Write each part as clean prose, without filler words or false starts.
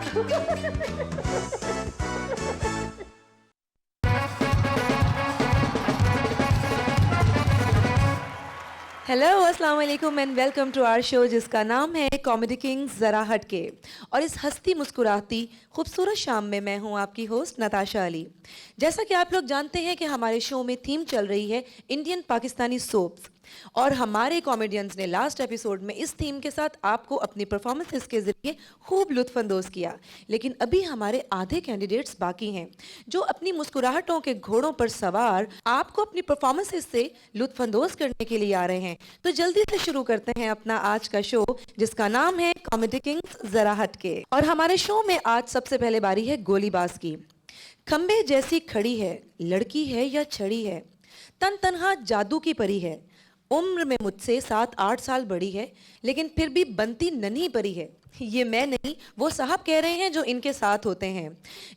Hello अस्सलाम वालेकुम and welcome to our show जिसका नाम है कॉमेडी किंग्स जरा हटके। और इस हंसती मुस्कुराती खूबसूरत शाम में मैं हूं आपकी होस्ट नताशा अली। जैसा कि आप लोग जानते हैं कि हमारे शो में थीम चल रही है इंडियन पाकिस्तानी सोप्स, और हमारे कॉमेडियंस ने लास्ट एपिसोड में इस थीम के साथ आपको अपनी परफॉर्मेंसेस के जरिए खूब लुत्फानंदोज किया। लेकिन अभी हमारे आधे कैंडिडेट्स बाकी हैं जो अपनी मुस्कुराहटों के घोड़ों पर सवार आपको अपनी परफॉर्मेंसेस से लुत्फानंदोज करने के लिए आ रहे हैं। तो जल्दी से शुरू करते हैं अपना आज का शो जिसका नाम है कॉमेडी किंग्स जरा हटके। और हमारे शो में आज सबसे पहले बारी है गोलीबाज की। खंबे जैसी खड़ी है, लड़की है या छड़ी है, तन तनहा जादू की परी है, उम्र में मुझसे 7-8 साल बड़ी है लेकिन फिर भी बनती नन्ही परी है। ये मैं नहीं, वो साहब कह रहे हैं जो इनके साथ होते हैं,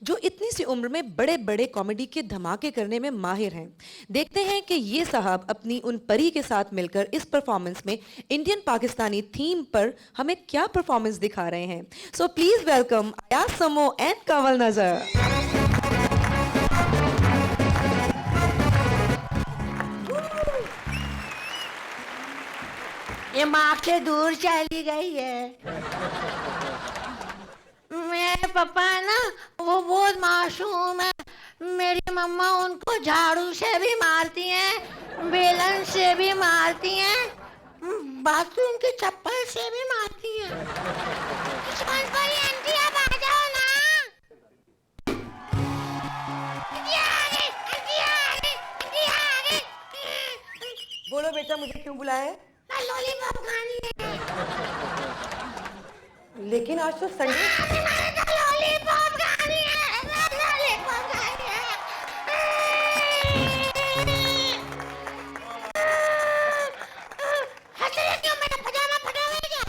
जो इतनी सी उम्र में बड़े बड़े कॉमेडी के धमाके करने में माहिर हैं। देखते हैं कि ये साहब अपनी उन परी के साथ मिलकर इस परफॉर्मेंस में इंडियन पाकिस्तानी थीम पर हमें क्या परफॉर्मेंस दिखा रहे हैं। सो प्लीज वेलकम अयाज समो एंड कंवल नजर। ये माँ से दूर चली गई है। मेरे पापा है ना, वो बहुत मासूम है। मेरी मम्मा उनको झाड़ू से भी मारती हैं, बेलन से भी मारती हैं, बाथरूम की चप्पल से भी मारती हैं। आंटी आप आ जाओ ना। बोलो बेटा, मुझे क्यों बुलाया है? लॉलीपॉप खानी है। लेकिन आज तो संडे। लॉलीपॉप खानी है, लॉलीपॉप खानी है। क्यों, मेरा पजामा फटा हुआ है क्या?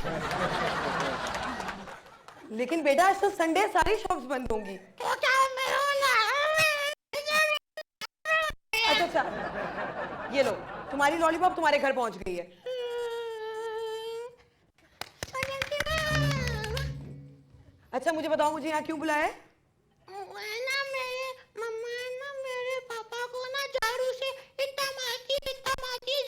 लेकिन बेटा आज तो संडे, सारी शॉप्स बंद होंगी। तो क्या मैं अच्छा, ये लो, तुम्हारी लॉलीपॉप तुम्हारे घर पहुंच गई है। अच्छा मुझे बताओ, मुझे यहाँ क्यों बुलाया है? ना मेरे मम्मा ना मेरे पापा को ना झाड़ू से इतना मारती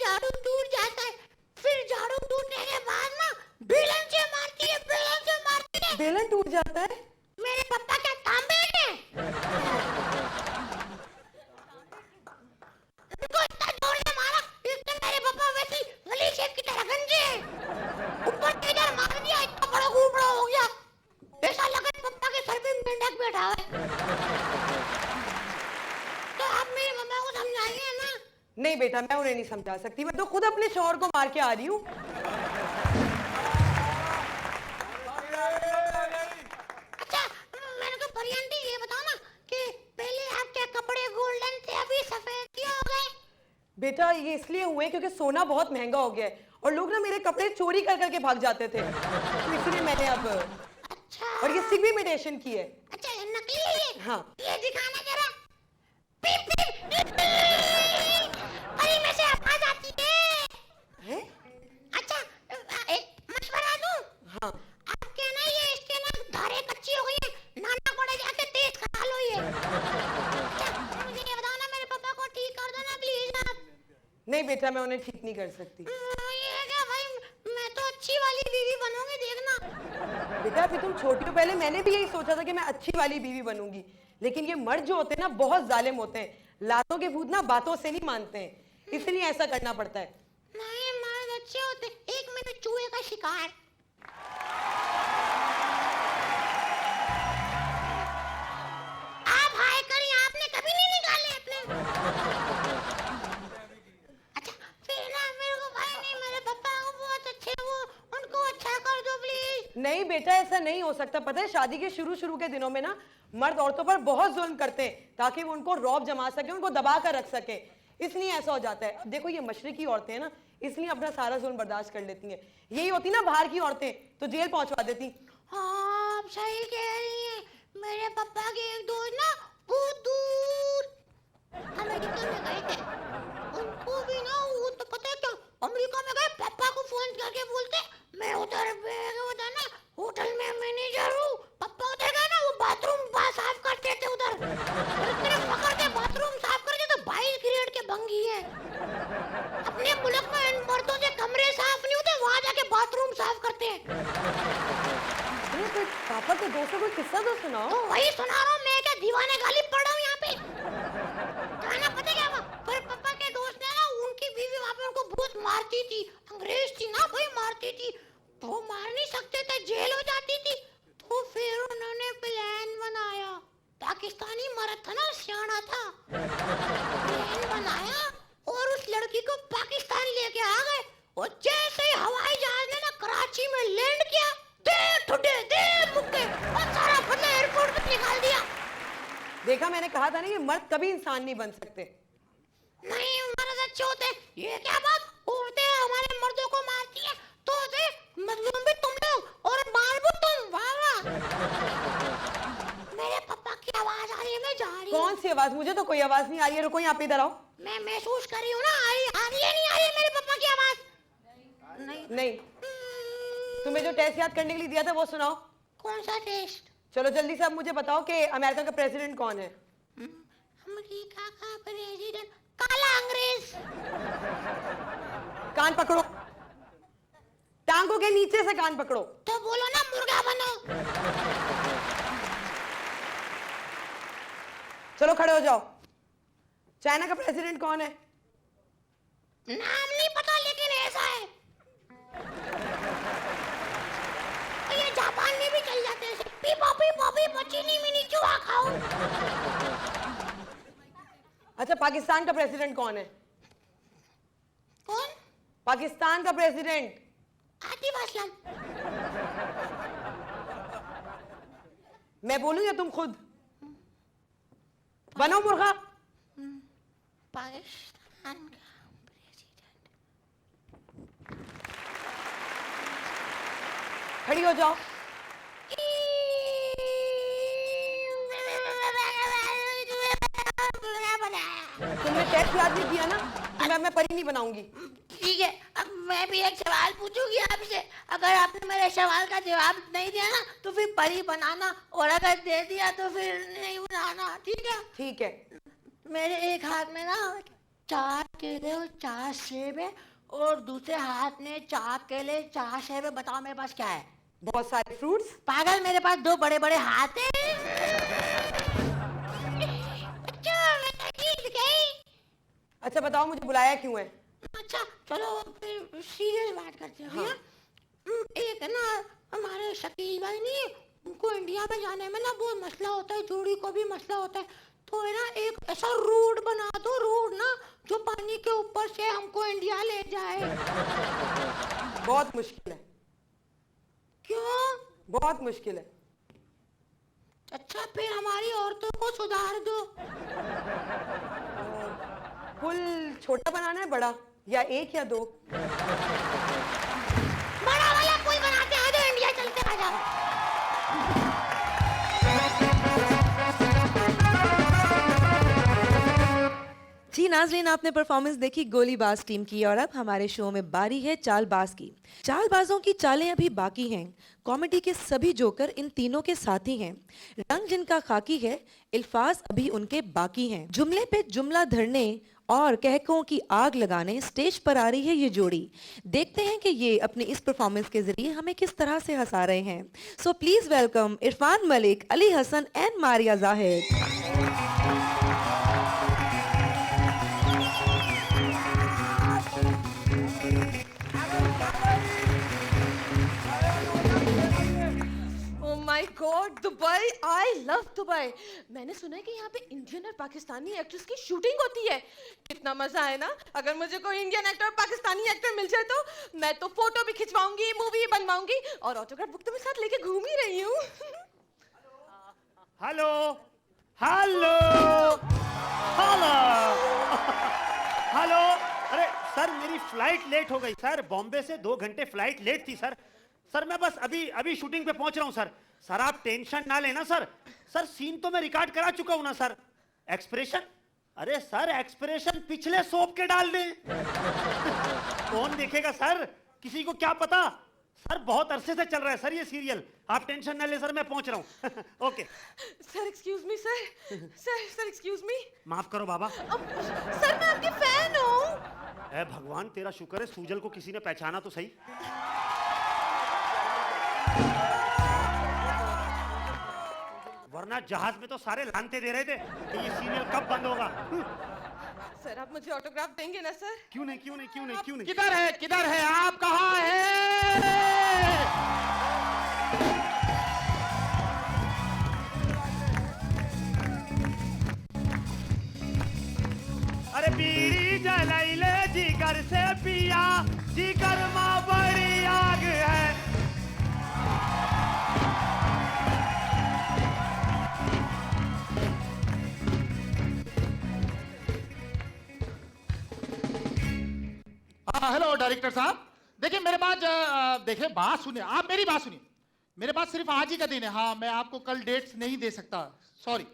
झाड़ू टूट जाता है। फिर झाड़ू टूटने के बाद ना बेलन से मारती है, बेलन से मारती है। बेलन टूट जाता है? मेरे पापा क्या तांबे हैं? उनको इतना जोर से मारा, इसलिए मेरे पापा वैसे गली शेख की तरह गंजे हैं। ऊपर से इधर मार दिया, इतना बड़ा घूमड़ा हो गया, ऐसा लगा पप्पा के सर पे मेंढक बैठा है। तो आप मेरी मम्मा को समझाइए ना। नहीं बेटा, मैं उन्हें नहीं समझा सकती, मैं तो खुद अपने शौहर को मार के आ रही हूँ। अच्छा मैंने कहा परी आंटी ये बताओ ना कि पहले आपके कपड़े गोल्डन थे, अभी सफेद क्यों हो गए? बेटा ये इसलिए हुए क्योंकि सोना बहुत महंगा हो गया है और लोग ना मेरे कपड़े चोरी कर करके भाग जाते थे, तो इसलिए मैंने अब। अच्छा। और ये सिग इमिटेशन की है। अच्छा ये नकली है ये? हाँ। ये दिखाना जरा। पीप पीप। परी में से आवाज आती है। अच्छा एक मशवरा दूं? हाँ। आपके ना ये इसके ना धारे कच्ची हो गई है, नाना कोड़े जाके तेज खा लो ये। अच्छा मुझे ये बताओ ना, मेरे पापा को ठीक कर दो ना प्लीज आप। नहीं बेटा, मैं उन्हें ठीक नहीं कर सकती। ये क्या भाई, मैं तो अच्छी वाली बीवी बनूंगी देखना। बेटा अभी तुम छोटी हो, पहले मैंने भी यही सोचा था कि मैं अच्छी वाली बीवी बनूंगी, लेकिन ये मर्द जो होते हैं ना बहुत जालिम होते हैं, लातों के भूत ना बातों से नहीं मानते हैं, इसलिए ऐसा करना पड़ता है। नहीं मर्द अच्छे होते। एक मिनट, चूहे का शिकार। आप हाय करी, आपने कभी नहीं निकाले अपने। अच्छा फिर ना मेरे को भाई नहीं, मेरे पापा को बहुत अच्छे, वो उनको अच्छा कर दो प्लीज। नहीं बेटा ऐसा नहीं हो सकता, पता है शादी के शुरू के दिनों में ना मर्द औरतों पर बहुत जुल्म करते हैं ताकि वो उनको रौब जमा सके, उनको दबा कर रख सके, इसलिए ऐसा हो जाता है। अब देखो ये मशरकी औरतें हैं ना, इसलिए अपना सारा जुल्म बर्दाश्त कर लेती हैं। यही होती ना बाहर की औरतें तो जेल पहुंचवा देती। हाँ आप सही कह रही हैं। मेरे पापा के एक दोस्त ना बहुत दूर अमेरिका में गए थे, उनको भी ना वो तो पता है क्या, अमेरिका में गए पापा को फोन करके बोलते मैं उधर होता ना होटल में मैनेजर हूँ, पापा उधर गए पापा के दोस्तों को किस्सा तो सुनाओ। तो वही सुना रहा हूँ मैं, क्या दीवाने गाली पढ़ रहा हूँ यहाँ पे। खाना पता क्या हुआ, पर पापा के दोस्त ने ना, उनकी बीवी वहाँ पे उनको बहुत मारती थी, अंग्रेज थी ना भाई, मारती थी, तो मार नहीं सकते थे, जेल हो जाती थी, तो फिर उन्होंने प्लान बनाया, पाकिस्तानी मर्द था ना, सियाना था, प्लान बनाया और उस लड़की को पाकिस्तान लेके आ गए। और जैसे ही हवाई जहाज ने ना कराची में लैंड किया, दे ठुड्डे दे मुक्के और सारा बदला एयरपोर्ट पे निकाल दिया। देखा, मैंने कहा था ना कि मर्द कभी इंसान नहीं बन सकते। नहीं, मर्द अच्छे होते। ये क्या बात, औरतें हमारे मर्दों को मारती हैं, तो दे मजलूम भी तुम लोग और मार भी तुम। वाह वाह। मेरे पापा की आवाज आ रही है, मैं जा रही हूँ। कौन सी आवाज? मुझे तो कोई आवाज नहीं आ रही है। रुको, यहाँ पे इधर आओ। मैं महसूस कर रही हूँ ना, आ रही है नहीं आ रही है मेरे पापा की आवाज? नहीं। तुम्हें जो टेस्ट याद करने के लिए दिया था वो सुनाओ। कौन सा टेस्ट? चलो जल्दी से अब मुझे बताओ कि अमेरिका का प्रेसिडेंट कौन है? अमेरिका का प्रेसिडेंट काला अंग्रेज। कान पकड़ो, टांगों के नीचे से कान पकड़ो। तो बोलो ना मुर्गा बनो। चलो खड़े हो जाओ। चाइना का प्रेसिडेंट कौन है? नाम नहीं पता लेकिन ऐसा है। ये जापान में भी चल जाते हैं। पीपो पीपो पीपो चीनी मिनी चूहा खाओ। अच्छा, पाकिस्तान का प्रेसिडेंट कौन है? कौन? पाकिस्तान का प्रेसिडेंट आतिफ असलम। मैं बोलूं या तुम खुद? बनो मुर्गा। पाकिस्तान का प्रेसिडेंट। खड़ी हो जाओ। तुमने टेस्ट याद नहीं किया ना, तो मैं परी नहीं बनाऊंगी। ठीक है, अब मैं भी एक सवाल पूछूंगी आपसे। अगर आपने मेरे सवाल का जवाब नहीं दिया ना तो फिर परी बनाना, और अगर दे दिया तो फिर नहीं बनाना, ठीक है? ठीक है। मेरे एक हाथ में ना 4 केले और 4 सेब है, और दूसरे हाथ में 4 केले 4 सेब है। बताओ मेरे पास क्या है? बहुत सारे फ्रूट्स। पागल, मेरे पास 2 बड़े बड़े हाथ हैं। अच्छा, मैं जीत गई। अच्छा बताओ, मुझे बुलाया क्यों है? अच्छा चलो फिर सीरियस बात करते हैं। हाँ। एक है ना, हमारे शकील भाई नहीं है, उनको इंडिया में जाने में ना बहुत मसला होता है, जोड़ी को भी मसला होता है, तो है ना एक ऐसा रोड बना दो, रोड ना जो पानी के ऊपर से हमको इंडिया ले जाए। बहुत मुश्किल है। क्यों? बहुत मुश्किल है। अच्छा फिर हमारी औरतों को सुधार दो। पुल छोटा बनाना है, बड़ा, या 1 या 2? बड़ा वाला पुल बनाते हैं, जो इंडिया चलते आ जाओ। जी नाजरीन, आपने परफॉर्मेंस देखी गोलीबाज टीम की, और अब हमारे शो में बारी है चालबाज की। चालबाजों की चालें अभी बाकी हैं। कॉमेडी के सभी जोकर इन तीनों के साथी हैं। रंग जिनका खाकी है, अल्फाज अभी उनके बाकी हैं। जुमले पे जुमला धरने और कहकों की आग लगाने स्टेज पर आ रही है ये जोड़ी। देखते हैं कि ये अपनी इस परफॉर्मेंस के जरिए हमें किस तरह से हंसा रहे हैं। So please welcome Irfan Malik, Ali Hasan and Maria Zahid. My God, Dubai, I love Dubai. मैंने सुना है कि यहाँ पे इंडियन और पाकिस्तानी एक्ट्रेस की शूटिंग होती है। कितना मजा है ना। अगर मुझे कोई इंडियन एक्टर और पाकिस्तानी एक्टर मिल जाए तो मैं तो फोटो भी खिंचवाऊंगी, मूवी बनवाऊंगी, और ऑटोग्राफ बुक तो मैं साथ लेके घूम ही रही हूँ। Hello hello hello hello. अरे सर, मेरी फ्लाइट लेट हो गई सर। बॉम्बे से 2 घंटे फ्लाइट लेट थी सर। सर मैं बस अभी अभी शूटिंग पे पहुंच रहा हूं सर। सर आप टेंशन ना लेना सर। सर सीन तो मैं रिकॉर्ड करा चुका हूं ना सर। एक्सप्रेशन, अरे सर एक्सप्रेशन पिछले सोप के डाल दें। कौन देखेगा सर, किसी को क्या पता। सर बहुत अरसे से चल रहा है सर ये सीरियल। आप टेंशन ना ले सर, मैं पहुंच रहा हूं। Okay sir excuse me sir, sir excuse me. माफ करो बाबा। सर मैं आपकी फैन हूँ। ऐ भगवान, तेरा शुक्र है सूजल को किसी ने पहचाना तो सही। वरना जहाज में तो सारे लानते दे रहे थे कि ये सीरियल कब बंद होगा। सर आप मुझे ऑटोग्राफ देंगे ना सर? क्यों नहीं, क्यों नहीं, क्यों नहीं, क्यों नहीं। किधर है आप, कहाँ है? अरे बीड़ी जलाइले जिगर से पिया, जिगर माँ बड़ी आग है। हाँ हेलो डायरेक्टर साहब, देखिए मेरे पास देखिए बात सुनिए, आप मेरी बात सुनिए। मेरे पास सिर्फ आज ही का दिन है। हाँ, मैं आपको कल डेट्स नहीं दे सकता, सॉरी।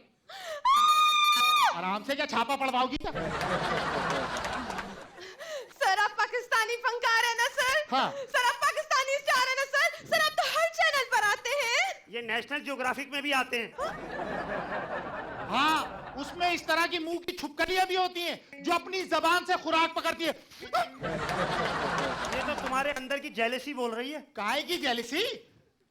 आराम से, क्या छापा पड़वाओगी क्या? सर आप पाकिस्तानी फंकार है ना सर? हाँ। सर आप पाकिस्तानी स्टार है ना सर? सर आप तो हर चैनल पर आते हैं। ये नेशनल ज्योग्राफिक में भी आते हैं। हाँ, उसमें इस तरह की मुंह की छुपकलियां भी होती हैं जो अपनी जबान से खुराक पकड़ती है। ये तो तुम्हारे अंदर की जेलेसी बोल रही है। काहे की जेलसी?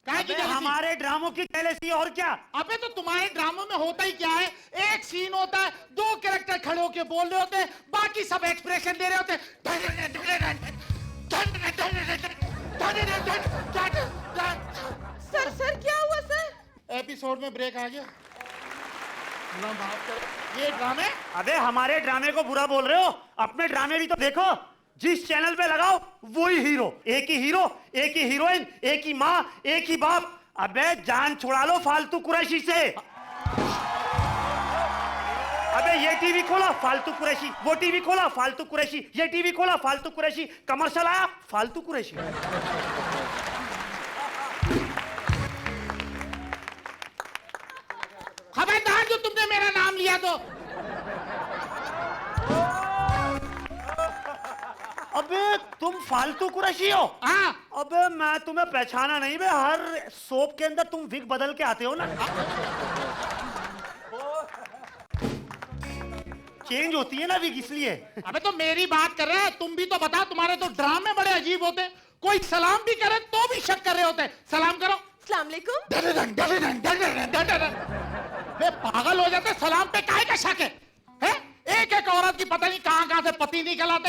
काहे की अबे जेलसी? हमारे ड्रामों की जेलेसी, और क्या। अबे तो तुम्हारे ड्रामों में होता ही क्या है, एक सीन होता है, दो कैरेक्टर खड़े होके बोल रहे होते हैं, बाकी सब एक्सप्रेशन दे रहे होते हैं। सर क्या हुआ सर? एपिसोड में ब्रेक आ गया। ये ड्रामे, अबे हमारे ड्रामे को बुरा बोल रहे हो, अपने ड्रामे भी तो देखो। जिस चैनल पे लगाओ वही हीरो, एक ही हीरो, एक ही हीरोइन, एक ही माँ, एक ही बाप। अबे जान छुड़ा लो फालतू कुरैशी से। अबे ये टीवी खोला फालतू कुरैशी, वो टीवी खोला फालतू कुरैशी, ये टीवी खोला फालतू कुरैशी, कमर्शियल आया फालतू कुरैशी। खबरदार जो तुमने मेरा नाम लिया तो। अबे तुम फालतू कुरैशी हो? हाँ। अबे मैं तुम्हें पहचाना नहीं बे, हर सोप के अंदर तुम विग बदल के आते हो ना। चेंज होती है ना विग, इसलिए। अबे तो मेरी बात कर रहा है, तुम भी तो बता। तुम्हारे तो ड्रामे बड़े अजीब होते हैं, कोई सलाम भी करे तो भी शक कर रहे होते हैं। सलाम करो। अस्सलाम वालेकुम। वे पागल हो जाते, सलाम पे काहे का शक है? एक एक औरत की पता नहीं कहां से पति निकल आते।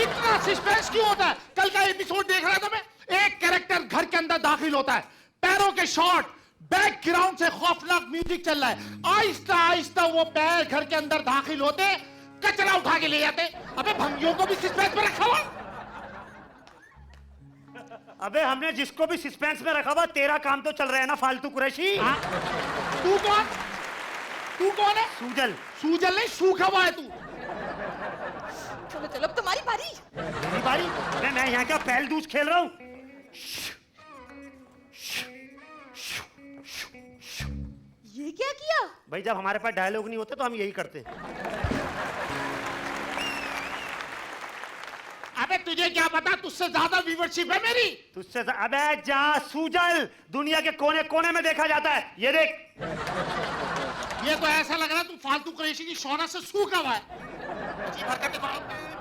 इतना सस्पेंस क्यों होता है? कल का एपिसोड देख रहा था मैं, एक कैरेक्टर घर के अंदर दाखिल होता है, पैरों के शॉट, बैकग्राउंड से खौफनाक म्यूजिक चल रहा है, आहिस्ता आहिस्ता वो पैर घर के अंदर दाखिल होते, कचरा उठा के ले जाते। अबे भंगियों को भी सस्पेंस में रखा हुआ। अबे हमने जिसको भी सस्पेंस में रखा हुआ, तेरा काम तो चल रहा है ना फालतू कुरैशी। तू कौन? तू कौन है? सूजल। सूजल नहीं, सूखा हुआ है तू। चलो चलो अब तुम्हारी बारी। मेरी बारी? मैं यहाँ क्या पहल दूज खेल रहा हूँ? ये क्या किया? भाई जब हमारे पास डायलॉग नहीं होते तो हम यही करते। अबे तुझे क्या पता, तुझसे ज्यादा व्यूअरशिप है मेरी। तुझसे अबे जा सूजल, दुनिया के कोने कोने में देखा जाता है। ये देख, ये तो ऐसा लग रहा है तू फालतू कुरैशी की शौहरत से सूखा हुआ है। अजीब हरकतें कर,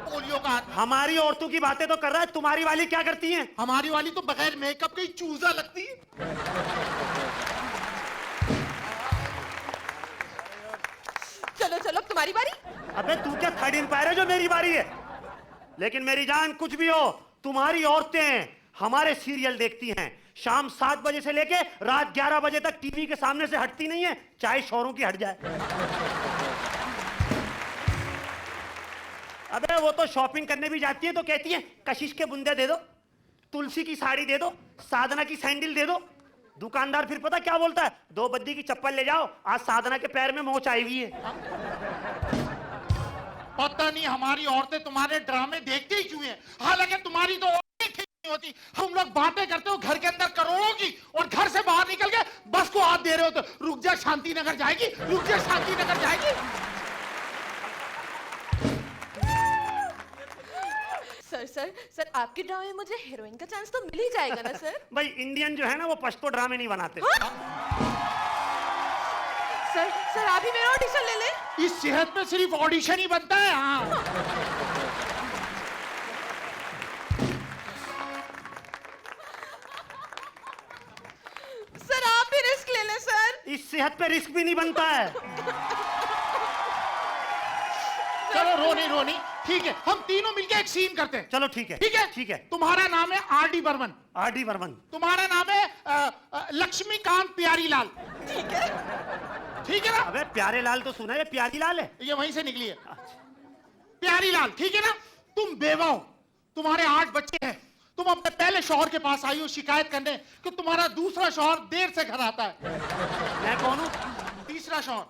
पोलियो का आदमी। हमारी औरतों की बातें तो कर रहा है, तुम्हारी वाली क्या करती हैं? हमारी वाली तो बगैर मेकअप के ही चूजा लगती है। चलो चलो अब तुम्हारी बारी। अबे तू क्या थर्ड एम्पायर है जो मेरी बारी है? लेकिन मेरी जान कुछ भी हो, तुम्हारी औरतें हमारे सीरियल देखती हैं। शाम 7 बजे से लेके रात 11 बजे तक टीवी के सामने से हटती नहीं है, चाहे शोरों की हट जाए। अबे वो तो शॉपिंग करने भी जाती है तो कहती है कशिश के बुंदे दे दो, तुलसी की साड़ी दे दो, साधना की सैंडल दे दो। दुकानदार फिर पता क्या बोलता है? 2 बद्दी की चप्पल ले जाओ, आज साधना के पैर में मोच आई हुई है। पता नहीं हमारी औरतें तुम्हारे ड्रामे देखती ही क्यों हैं। हालांकि तुम्हारी तो औरतें ठीक नहीं होती। हम लोग बातें करते हो घर के अंदर करोड़ों की, और घर से बाहर निकल के बस को हाथ दे रहे हो तो रुक जा शांति नगर जाएगी, रुक जा शांति नगर जाएगी। सर सर सर आपके ड्रामे में मुझे हीरोइन का चांस तो मिल ही जाएगा ना सर? भाई इंडियन जो है ना वो पश्तो ड्रामे नहीं बनाते। सर सर आप ही मेरा ऑडिशन ले लें। इस सेहत में सिर्फ ऑडिशन ही बनता है। हाँ सर आप भी रिस्क ले लें सर। इस सेहत पे रिस्क भी नहीं बनता है। चलो रो नहीं, ठीक है, हम तीनों मिलके एक सीन करते हैं। चलो ठीक है, ठीक है, ठीक है। तुम्हारा नाम है आर.डी. बर्मन, आर.डी. बर्मन, तुम्हारा नाम है लक्ष्मीकांत प्यारीलाल। ठीक है ना? अबे प्यारे लाल तो सुना है, प्यारी लाल है। ये वहीं से निकली है, प्यारीलाल। ठीक है ना? तुम बेवा हो, तुम्हारे 8 बच्चे हैं, तुम अपने पहले शौहर के पास आई हो शिकायत करने कि तुम्हारा दूसरा शौहर देर से घर आता है। मैं कौन हूँ? तीसरा शौहर।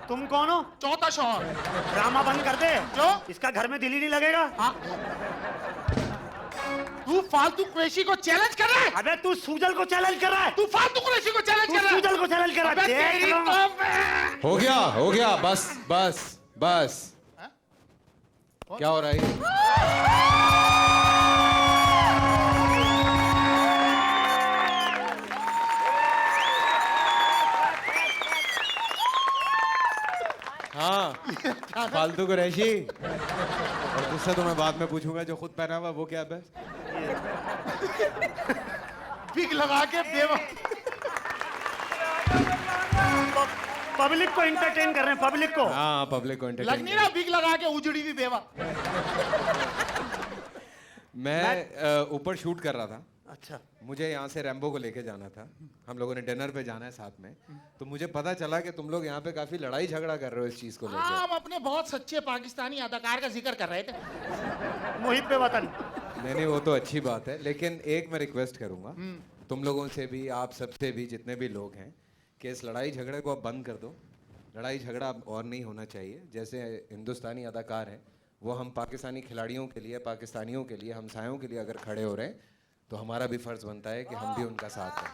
तुम कौन हो? चौथा शौहर। ड्रामा बंद कर दे। क्यों? इसका घर में दिल ही नहीं लगेगा। हाँ? तू फालतू कुरैशी को चैलेंज कर रहा है? अबे तू सूजल को चैलेंज कर रहा है। तू फालतू कुरैशी को चैलेंज तू कर रहा है? सूजल को चैलेंज कर रहा अबे है। तेरी देख लो। तो मैं- हो गया बस बस बस। क्या हो रहा है ये? हाँ फालतू को रैशी। और दूसरा तो मैं बाद में पूछूंगा, जो खुद पहना हुआ वो क्या बस। बिग लगा के बेवा। पब्लिक को एंटरटेन कर रहे हैं, पब्लिक को। हाँ पब्लिक को लग एंटरटेन। नहीं रहा बिग लगा के उजड़ी हुई बेवा। मैं ऊपर शूट कर रहा था। अच्छा, मुझे यहाँ से रैम्बो को लेके जाना था, हम लोगों ने डिनर पे जाना है साथ में। तो मुझे पता चला कि तुम लोग यहाँ पे काफी लड़ाई झगड़ा कर रहे हो इस चीज को लेकर। हम अपने बहुत सच्चे पाकिस्तानी अदाकार का जिक्र कर रहे थे। मुहिब पे वतन। नहीं वो तो अच्छी बात है, लेकिन एक मैं रिक्वेस्ट करूंगा तुम लोगों से भी, आप सबसे भी, जितने भी लोग हैं, कि इस लड़ाई झगड़े को अब बंद कर दो। लड़ाई झगड़ा अब और नहीं होना चाहिए। जैसे हिंदुस्तानी अदाकार हैं, वो हम पाकिस्तानी खिलाड़ियों के लिए, पाकिस्तानियों के लिए, हमसायों के लिए अगर खड़े हो रहे हैं तो हमारा भी फर्ज बनता है कि हम भी उनका साथ दें।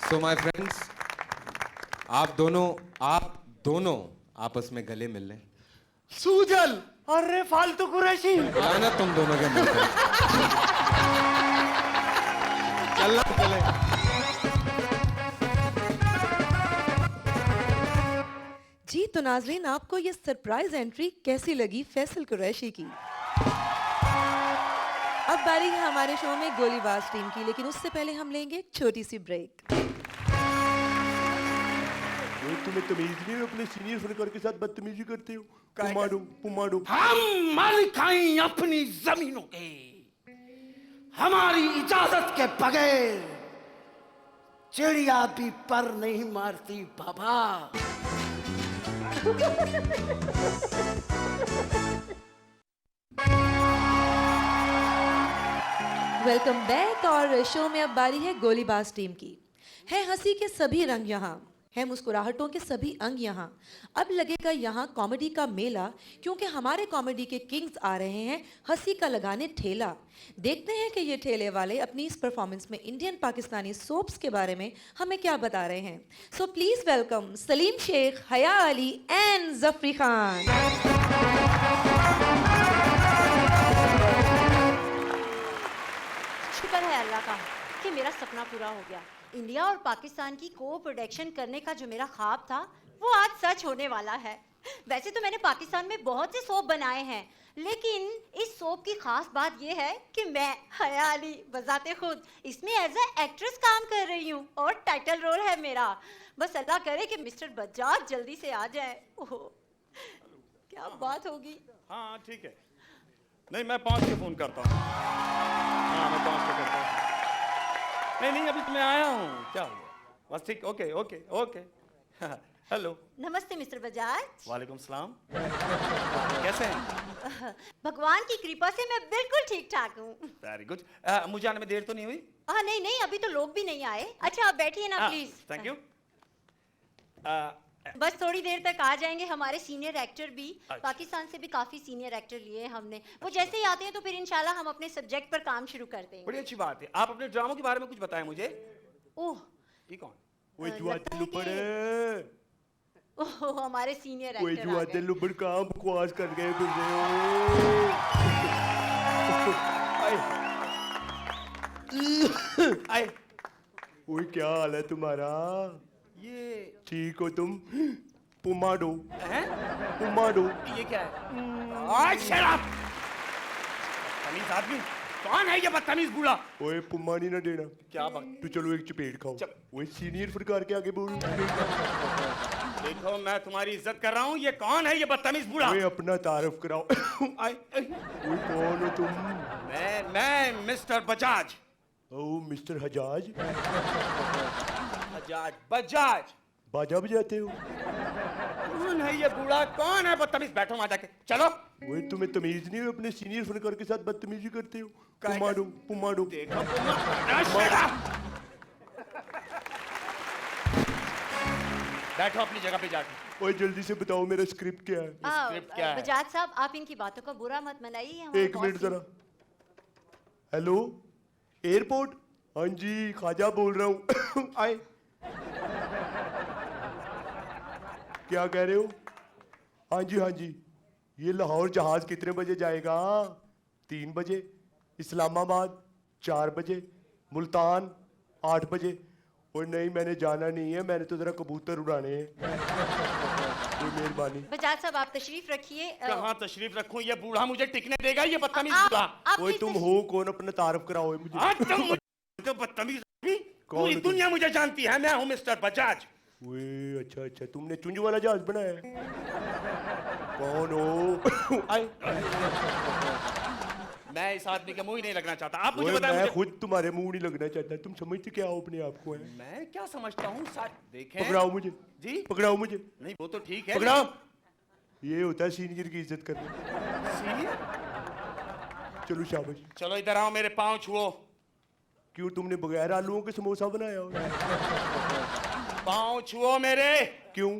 सो माय फ्रेंड्स, आप दोनों आपस में गले मिल लें। सूजल। अरे फालतू कुरैशी। ना तुम दोनों के मिलते चले। जी तो नाजरीन, आपको ये सरप्राइज एंट्री कैसी लगी फैसल कुरैशी की? अब बारी है हमारे शो में गोलीबाज टीम की, लेकिन उससे पहले हम लेंगे एक छोटी सी ब्रेक। तुम्हें तमीज नहीं है, अपने सीनियर फनकार के साथ बदतमीजी करते हो। पुमाडो। हम मालिक हैं अपनी जमीनों के, हमारी इजाजत के बगैर चिड़िया भी पर नहीं मारती बाबा। Welcome back. और शो में अब बारी है गोलीबाज टीम की। है हंसी के सभी रंग यहाँ, है मुस्कुराहटों के सभी अंग यहाँ। अब लगेगा यहाँ कॉमेडी का मेला, क्योंकि हमारे कॉमेडी के किंग्स आ रहे हैं हंसी का लगाने ठेला। देखते हैं कि ये ठेले वाले अपनी इस परफॉर्मेंस में इंडियन पाकिस्तानी सोप्स के बारे में हमें क्या बता रहे हैं। So please welcome Salim Shaikh, Haya Ali and Jafari Khan. शुक्र है अल्लाह का कि मेरा सपना पूरा हो गया। इंडिया और पाकिस्तान की को प्रोडक्शन करने का जो मेरा ख्वाब था वो आज सच होने वाला है। वैसे तो मैंने पाकिस्तान में बहुत से सोप बनाए हैं, लेकिन इस सोप की खास बात यह है कि मैं हया अली बजाते खुद इसमें एज ए एक्ट्रेस काम कर रही हूँ और टाइटल रोल है मेरा। बस अल्लाह करे कि मिस्टर बजाज जल्दी से आ जाए। ओह क्या बात होगी। हाँ ठीक है, नहीं मैं पहुंच के फोन करता हूँ। हाँ मैं पहुंच के करता हूँ। नहीं अभी तो मैं आया हूँ, क्या हो गया? बस ठीक, ओके ओके ओके। हेलो। नमस्ते मिस्टर बजाज। वालेकुम सलाम। कैसे हैं? भगवान की कृपा से मैं बिल्कुल ठीक ठाक हूँ। Very good. मुझे आने में देर तो नहीं हुई? नहीं अभी तो लोग भी नहीं आए। अच्छा आप बैठिए ना प्लीज। Thank you. बस थोड़ी देर तक आ जाएंगे हमारे सीनियर एक्टर भी। पाकिस्तान से भी काफी सीनियर एक्टर लिए हैं हमने। वो जैसे ही आते हैं तो फिर इंशाल्लाह हम अपने सब्जेक्ट पर काम शुरू कर देंगे। बड़ी अच्छी बात है। आप अपने ड्रामों के बारे में कुछ बताएं मुझे। ओह ये कौन? ओए जुआ लगता है दिल पड़े। ओह हमारे सीनियर ओए एक्टर जुआ आ गए। दिल बड़ काम बकवास कर गए फिर से। आए। ओए क्या हाल है तुम्हारा? ये ठीक हो तुम? पुमाडो। हैं? पुमाडो। ये क्या है? Shut up! तमीज आदमी। कौन है ये बदतमीज बूढ़ा? ओए पुम्मा नहीं ना देना। क्या बात? तू चलो एक चपेट खाओ। ओए सीनियर फनकार के आगे बोल। देखो मैं तुम्हारी इज्जत कर रहा हूँ, ये कौन है ये बदतमीज बूढ़ा? ओए अपना तारफ कराओ। ओए कौन हो तुम? मैं मिस्टर बजाज। ओ मिस्टर हजाज, बजाज बाजा बजाते हो? कौन है ये बूढ़ा? कौन है बदतमीज? बैठो वहां जाके, चलो। ओए तुम्हें तमीज नहीं है, अपने सीनियर फनकार के साथ बदतमीजी करते हो। काय पुमाडो पुमाडो। देखो पुम्मा, बैठो अपनी जगह पे जाके। ओए जल्दी से बताओ मेरा स्क्रिप्ट क्या है? स्क्रिप्ट क्या है? बजाज साहब, आप इनकी बातों को बुरा मत मनाइए। एक मिनट जरा। हेलो एयरपोर्ट, हाँ जी ख्वाजा बोल रहा हूँ। आए, क्या कह रहे हो? हाँ जी हाँ जी। ये लाहौर जहाज कितने बजे जाएगा? 3 बजे, इस्लामाबाद 4 बजे, मुल्तान 8 बजे। और नहीं मैंने जाना नहीं है, मैंने तो जरा कबूतर उड़ाने हैं। कोई मेहरबानी। बजाज साहब आप तशरीफ रखिए। कहाँ तशरीफ रखूं? ये बूढ़ा मुझे टिकने देगा? ये बदतमीज बूढ़ा। ओए तुम हो कौन? अपना तारफ कराओ मुझे। तुम तो बदतमीज आदमी। पूरी तुम? दुनिया मुझे जानती है, मैं हूँ मिस्टर बजाज। ओए अच्छा अच्छा, तुमने चुंज वाला जहाज बनाया है? कौन हो? आए। मैं इस आदमी के मुंह ही नहीं लगना चाहता। आप मुझे ओए, बताएं मैं मुझे... खुद तुम्हारे मुंह नहीं लगना चाहता। तुम समझते क्या हो अपने आप को? है मैं क्या समझता हूँ देखें। पकड़ाओ मुझे जी पकड़ाओ मुझे। नहीं वो तो ठीक है। पकड़ाओ। ये होता है सीनियर की इज्जत करना। सीनियर? चलो शाबाश। चलो इधर आओ, मेरे पाँव छुओ। क्यों तुमने बगैर आलूओं के समोसा बनाया हो? पाँव छुओ मेरे। क्यों?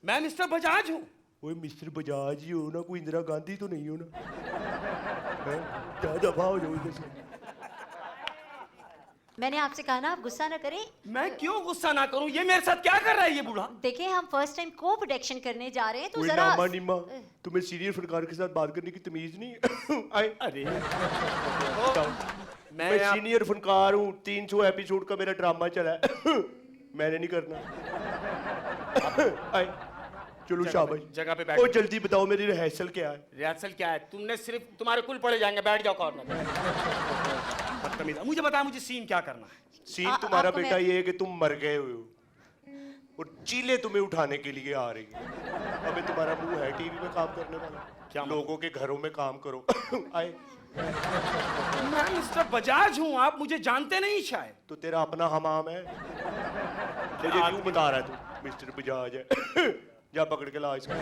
मैं मिस्टर बजाज हूँ। ओए मिस्टर बजाज ही हो ना, कोई इंदिरा गांधी तो नहीं हो ना? क्या दफा हो जाओ इधर से। मैंने आपसे कहा ना आप गुस्सा न करें। मैं क्यों गुस्सा ना करूं? ये मेरे साथ क्या कर रहा है ये बूढ़ा? देखिए हम फर्स्ट टाइम को प्रोटेक्शन करने जा रहे हैं तो कोई जरा नामा निमा, तुम्हें सीनियर फनकार के साथ बात करने की तमीज नहीं? आए। अरे बताओ। मैं मैं सीनियर फनकार हूँ, 300 एपिसोड का मेरा ड्रामा चला है। मैंने नहीं करना। आए। चलो शाबाश। जगह पे ओ बैठो। जल्दी बताओ मेरी रिहर्सल क्या है? रिहर्सल क्या है? तुमने सिर्फ तुम्हारे कुल पड़े जाएंगे, बैठ जाओ कॉर्नर में। बदतमीज। मुझे बता, मुझे सीन क्या करना है? सीन तुम्हारा आपको बेटा मैं- ये है कि तुम मर गए हुए हो और चीले तुम्हें उठाने के लिए आ रही है। अबे तुम्हारा मुंह है टीवी में काम करने वाला? क्या लोगों के घरों में काम करो। आए। मैं मिस्टर बजाज हूँ, आप मुझे जानते नहीं शायद। तो तेरा अपना हमाम है? मुझे क्यों बता रहा है तू मिस्टर बजाज है? जा पकड़ के ला इसको।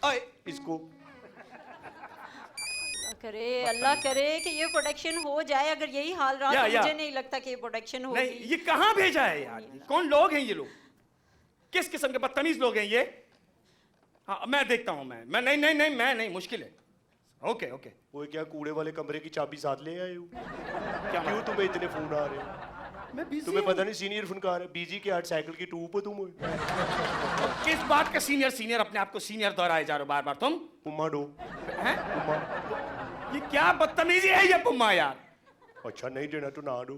आए इसको। अल्लाह करे कि ये प्रोटेक्शन हो जाए। अगर यही हाल रहा तो या। मुझे नहीं लगता कि ये प्रोटेक्शन होगी। नहीं, ये कहाँ भेजा है यार? कौन लोग हैं ये लोग? किस किस्म के बदतमीज लोग हैं ये? हाँ मैं देखता हूँ। मैं नहीं, मुश्किल है। Okay okay. वो क्या कूड़े वाले कमरे की चाबी साथ ले आए हो? क्या क्यों तुम्हें इतने फोन आ रहे हैं? मैं busy तुम्हें हूँ। पता नहीं सीनियर फनकार है? बीजी के 8 साइकिल की टूप हो तुम। किस बात का सीनियर अपने आप को सीनियर दोहराए जा रहे हो बार बार तुम? पुम्मा डो। हैं? पुम्मा। ये क्या बदतमीजी है ये पुम्मा यार? अच्छा नहीं देना तो ना दो।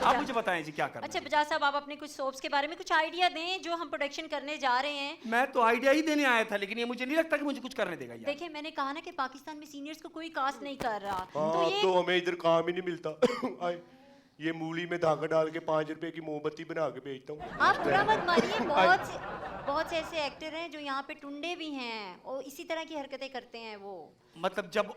आप मुझे बताएं जी क्या करना अच्छा बजाज साहब आप अपने कुछ सोप्स के बारे में कुछ आइडिया दें जो हम प्रोटेक्शन करने जा रहे हैं। है? मैं तो आइडिया ही देने आया था, लेकिन ये मुझे नहीं लगता कि मुझे कुछ करने देगा यार। देखिए मैंने कहा ना कि पाकिस्तान में सीनियर्स को कोई कास्ट नहीं कर रहा। हाँ तो ये तो हमें इधर काम ही नहीं मिलता। आए ये मूली में धागा डाल के 5 रुपए की मोमबत्ती बना के बेचता हूँ। आप बुरा मत मानिए। बहुत से ऐसे एक्टर हैं जो यहाँ पे टुंडे भी हैं और इसी तरह की हरकतें करते हैं वो। मतलब जब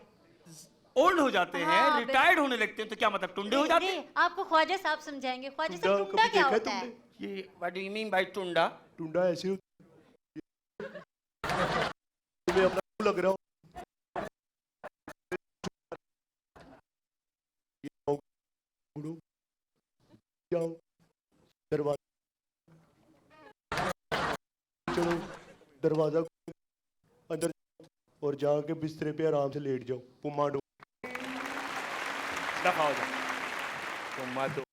ओल्ड हो जाते हैं, हाँ, रिटायर्ड होने लगते हैं तो क्या मतलब टुंडे हो जाते हैं? आपको ख्वाजा साहब समझाएंगे। ख्वाजा टुंडा साहब टुंडा कभी क्या देखा होता है? तुमने? ये what do you mean by टुंडा? टुंडा ऐसे होता है। तुम्हें अपना मुंह लग रहा हो? जाओ दरवाजा, चलो दरवाजा अंदर और जाके बिस्तरे पे आराम से लेट जाओ। पुम्मा डो। दफा हो जाओ पुम्मा दो।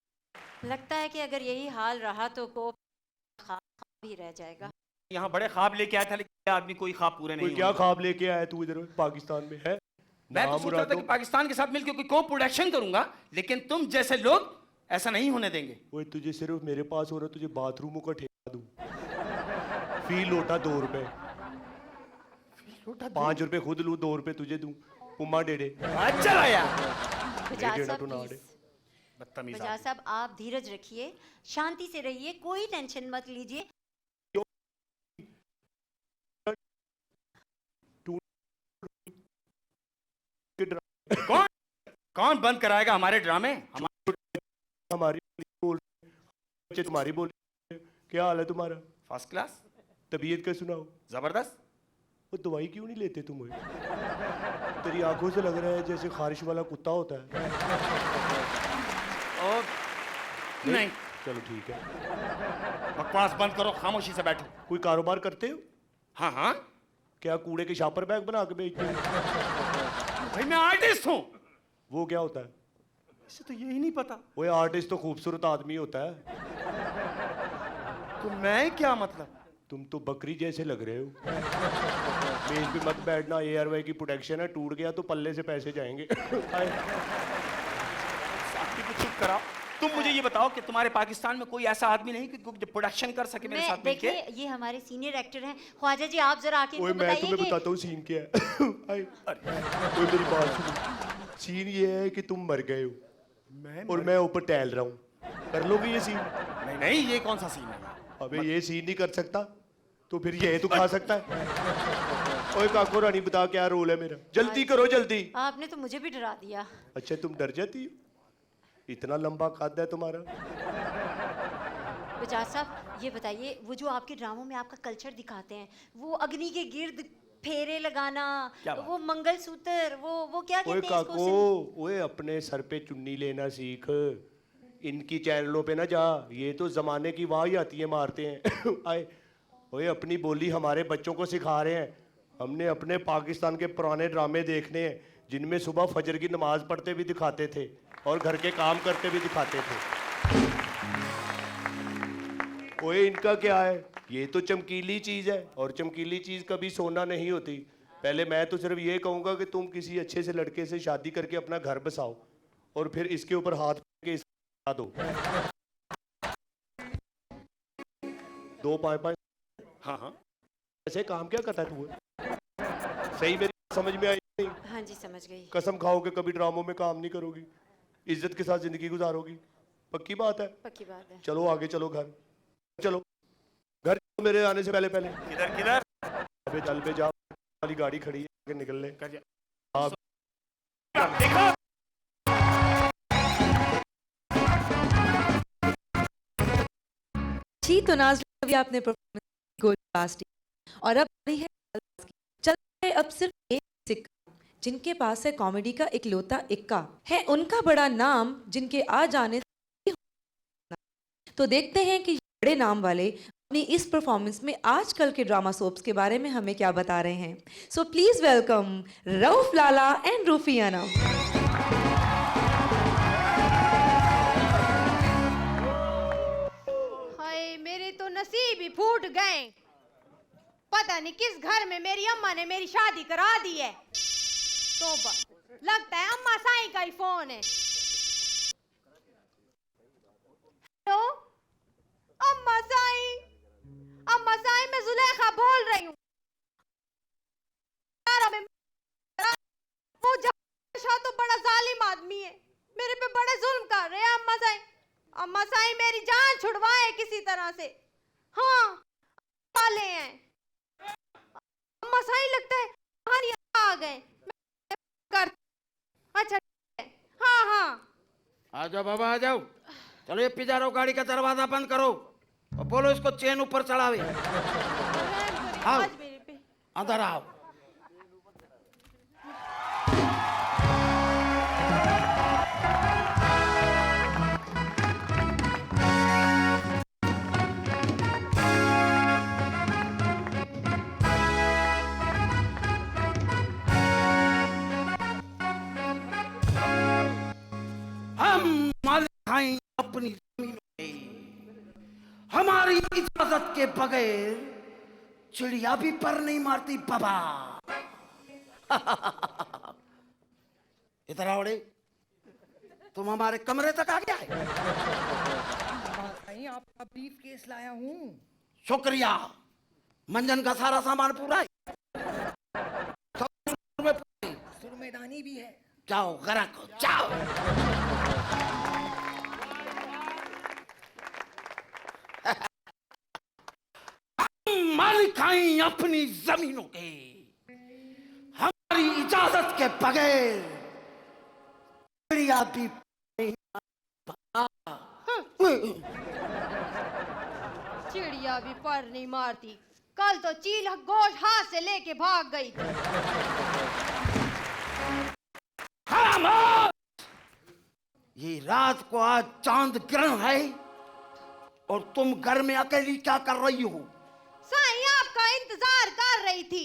लगता है कि अगर यही हाल रहा तो को भी रह जाएगा। यहाँ बड़े ख्वाब लेके आया था, लेकिन आदमी कोई ख्वाब पूरे नहीं कोई क्या हुए। ख्वाब लेके आया तू इधर पाकिस्तान में? है मैं तो नाम सोच रहा था मुरादो। कि पाकिस्तान के साथ मिलकर कोई को प्रोडक्शन करूंगा, लेकिन तुम जैसे लोग ऐसा नहीं होने देंगे। ओए तुझे सिर्फ मेरे पास हो रहा, तुझे बाथरूमों का ठेका दूं। फी लोटा 2 रुपए, 5 रुपए खुद लूं, 2 रुपए तुझे दूं। पुमा डेडे चला यार बजाज डेढ़ साहब तो ना प्लीज। बदतमीज बजाज साहब आप धीरज रखिए, शांति से रहिए, कोई टेंशन मत लीजिए। कौन कौन बंद कराएगा हमारे ड्रामे? हमारी बोल बच्चे तुम्हारी बोल क्या हाल है तुम्हारा? फर्स्ट क्लास, तबीयत का सुनाओ। जबरदस्त। वो दवाई क्यों नहीं लेते तुम? तेरी आंखों से लग रहा है जैसे खारिश वाला कुत्ता होता है। और नहीं, चलो ठीक है। बकवास बंद करो, खामोशी से बैठो। कोई कारोबार करते हो? हाँ हाँ क्या कूड़े के शापर बैग बना के बेचते हो? भाई मैं आर्टिस्ट हूँ। वो क्या होता है? इसे तो यही नहीं पता। वो आर्टिस्ट तो खूबसूरत आदमी होता है। तो मैं क्या मतलब? तुम तो बकरी जैसे लग रहे हो। मेज पे मत बैठना, ARY की प्रोटेक्शन है, टूट गया तो पल्ले से पैसे जाएंगे। साथी को चुप कराओ। तुम मुझे ये बताओ कि तुम्हारे पाकिस्तान में कोई ऐसा आदमी नहीं कि जो प्रोडक्शन कर सके मेरे साथ मिलके? देखिए, ये हमारे सीनियर एक्टर हैं ख्वाजा जी, आप जरा आके ओए इनको मैं बताइए तुम्हें कि बताता हूँ सीन क्या है। ओए मेरी बात सुनो। सीन ये है कि तुम मर गए हो और मैं ऊपर टहल रहा हूँ। कर लोगे ये सीन? नहीं नहीं, ये कौन सा सीन है? अबे ये सीन नहीं कर सकता तो फिर ये तो खा सकता है। ओए काको रानी बता क्या रोल है मेरा? जल्दी करो जल्दी। आपने तो मुझे भी डरा दिया। अच्छा तुम डर जाती हो? इतना लंबा कद है तुम्हारा। बजाज साहब ये बताइए, वो जो आपके ड्रामों में आपका कल्चर दिखाते हैं, वो अग्नि के गिर्द फेरे लगाना, वो मंगलसूत्र, वो क्या ओए कहते हैं इसको? काको, ओए अपने सर पे चुन्नी लेना सीख। इनकी चैनलों पे ना जा, ये तो जमाने की वाह ही आती है, मारते हैं। आए ओए अपनी बोली हमारे बच्चों को सिखा रहे हैं। हमने अपने पाकिस्तान के पुराने ड्रामे देखने हैं जिनमें सुबह फजर की नमाज पढ़ते भी दिखाते थे और घर के काम करते भी दिखाते थे। ओए इनका क्या है? ये तो चमकीली चीज है और चमकीली चीज कभी सोना नहीं होती। पहले मैं तो सिर्फ ये कहूंगा कि तुम किसी अच्छे से लड़के से शादी करके अपना घर बसाओ और फिर इसके ऊपर हाथ के इसका दो 2-5-5। हाँ हाँ ऐसे काम क्या करता है तू? सही मेरी समझ में आई नहीं? हाँ जी समझ गई। कसम खाओगे कभी ड्रामों में काम नहीं करोगी, इज्जत के साथ जिंदगी गुजारोगी। पक्की बात है? पक्की बात है। चलो आगे चलो, घर चलो, घर चलो मेरे आने से पहले पहले। किधर किधर? अबे चल पे जा, वाली गाड़ी खड़ी है, आगे निकल ले। आप देखो जी तो नाज़रीन, अभी आपने परफॉर्मेंस गोल्ड कास्ट और अब रही है चल रहा है अब सिर्फ एक सिक्का। जिनके पास है कॉमेडी का इकलौता इक्का, है उनका बड़ा नाम जिनके आ जाने से तो देखते हैं कि बड़े नाम वाले अपनी इस परफॉर्मेंस में आजकल के ड्रामा सोप्स के बारे में हमें क्या बता रहे हैं। So please welcome Rauf Lala and Rufiyana. हाय मेरे तो नसीब ही फूट गए। पता नहीं किस घर में मेरी अम्मा ने मेरी शादी करा दी है। तौबा, लगता है अम्मा साईं का ही फोन है। हेलो अम्मा साईं, अम्मा साईं मैं जुलेखा बोल रही हूँ। वो शाह तो बड़ा जालिम आदमी है, मेरे पे बड़े जुल्म कर रहे हैं अम्मा साईं। अम्मा साईं मेरी जान छुड़वाए किसी तरह से। हाँ वाले हैं अम्मा साईं, लगता है कहानी आ गए। कर अच्छा हाँ हाँ आ जाओ बाबा आ जाओ। चलो ये पिजारो गाड़ी का दरवाजा बंद करो और बोलो इसको चेन ऊपर चढ़ावे। आओ आज मेरे पे अंदर आओ। हम मालिक हैं अपनी जमीनों के, हमारी इजाजत के बगैर चिड़िया भी पर नहीं मारती बाबा। इधर आओ रे, तुम हमारे कमरे तक आ गया है। आपका ब्रीफ केस लाया हूँ। शुक्रिया, मंजन का सारा सामान पूरा है। सुर में मैदानी भी है। जाओ गरक हो, जाओ। हम मालिक हैं अपनी जमीनों के, हमारी इजाजत के बगैर चिड़िया भी चिड़िया भी पर नहीं मारती। कल तो चील गोश्त हाथ से लेके भाग गई थी। खामोश! ये रात को आज चांद ग्रहण है और तुम घर में अकेली क्या कर रही हो? साईं आपका इंतजार कर रही थी।